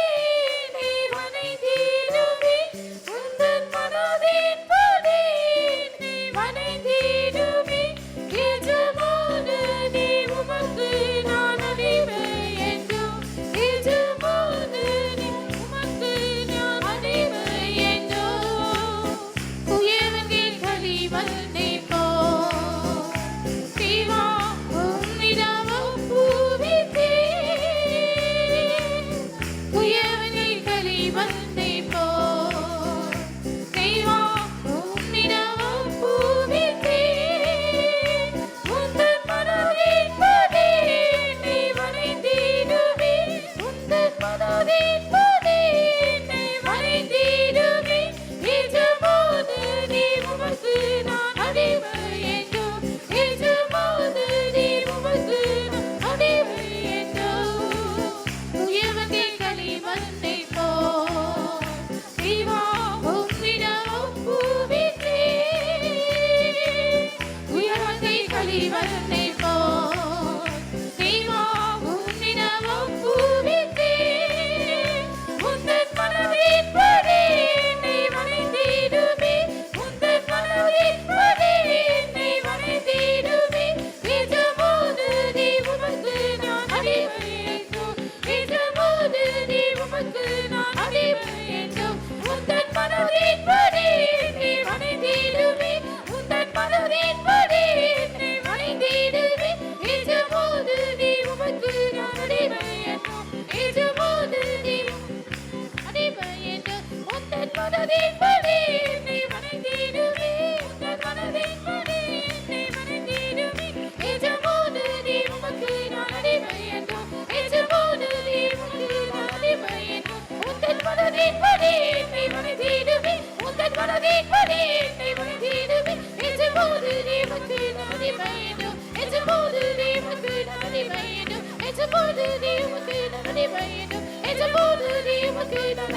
தேவனை தேடுவே உந்தன் மனதின் படி தேவனை தேடுவே எஜமானனே உமக்கு நான் அடிமை என்றும் எஜமானனே உமக்கு நான் அடிமை என்றும் உயர்ந்தே களி வந்தே போ தீவா உம்மிடமும் பூவித்தே உயர்ந்தே களி வந்தே போ தீவா உம்மிடமும் பூவித்தே உந்தன் மனதின் படி தேவனை தேடுவே உந்தன் மனதின் படி தேவனை தேடுவே எஜமானனே உமக்கு நான் அடிமை என்றும் எஜமானனே உமக்கு நான் அடிமை என்றும் உயர்ந்தே களி மண்ணை போ தீவா உம்மிடமும் பூவித்தே உயர்ந்தே களி மண்ணை போ தீவா உம்மிடமும் பூவித்தே உந்தன் மனதின் படி தேவனை தேடுவே உந்தன் மனதின் படி தேவனை தேடுவே எஜமானனே உமக்கு நான் அடிமை என்றும் எஜமானனே உமக்கு நான் அடிமை என்றும் உந்தன் மனதின் படி தேவனை தேடுவே உந்தன் மனதின் படி தேவனை தேடுவே எஜமானனே உமக்கு நான் அடிமை என்றும் எஜமானனே அடிமை என்றும் உந்தன் மனதின் படி தேவனை தேடுவே உந்தன் மனதின் படி தேவனை தேடுவே எஜமானனே உமக்கு நான் அடிமை என்றும் எஜமானனே உமக்கு நான் அடிமை என்றும் உந்தன் மனதின் படி தேவனை தேடுவே உந்தன் மனதின் படி தேவனை தேடுவே எஜமானனே உமக்கு நான் அடிமை என்றும் எஜமானனே உமக்கு நான் அடிமை என்றும் எஜமானனே உமக்கு நான் அடிமை என்றும் எஜமானனே உமக்கு நான்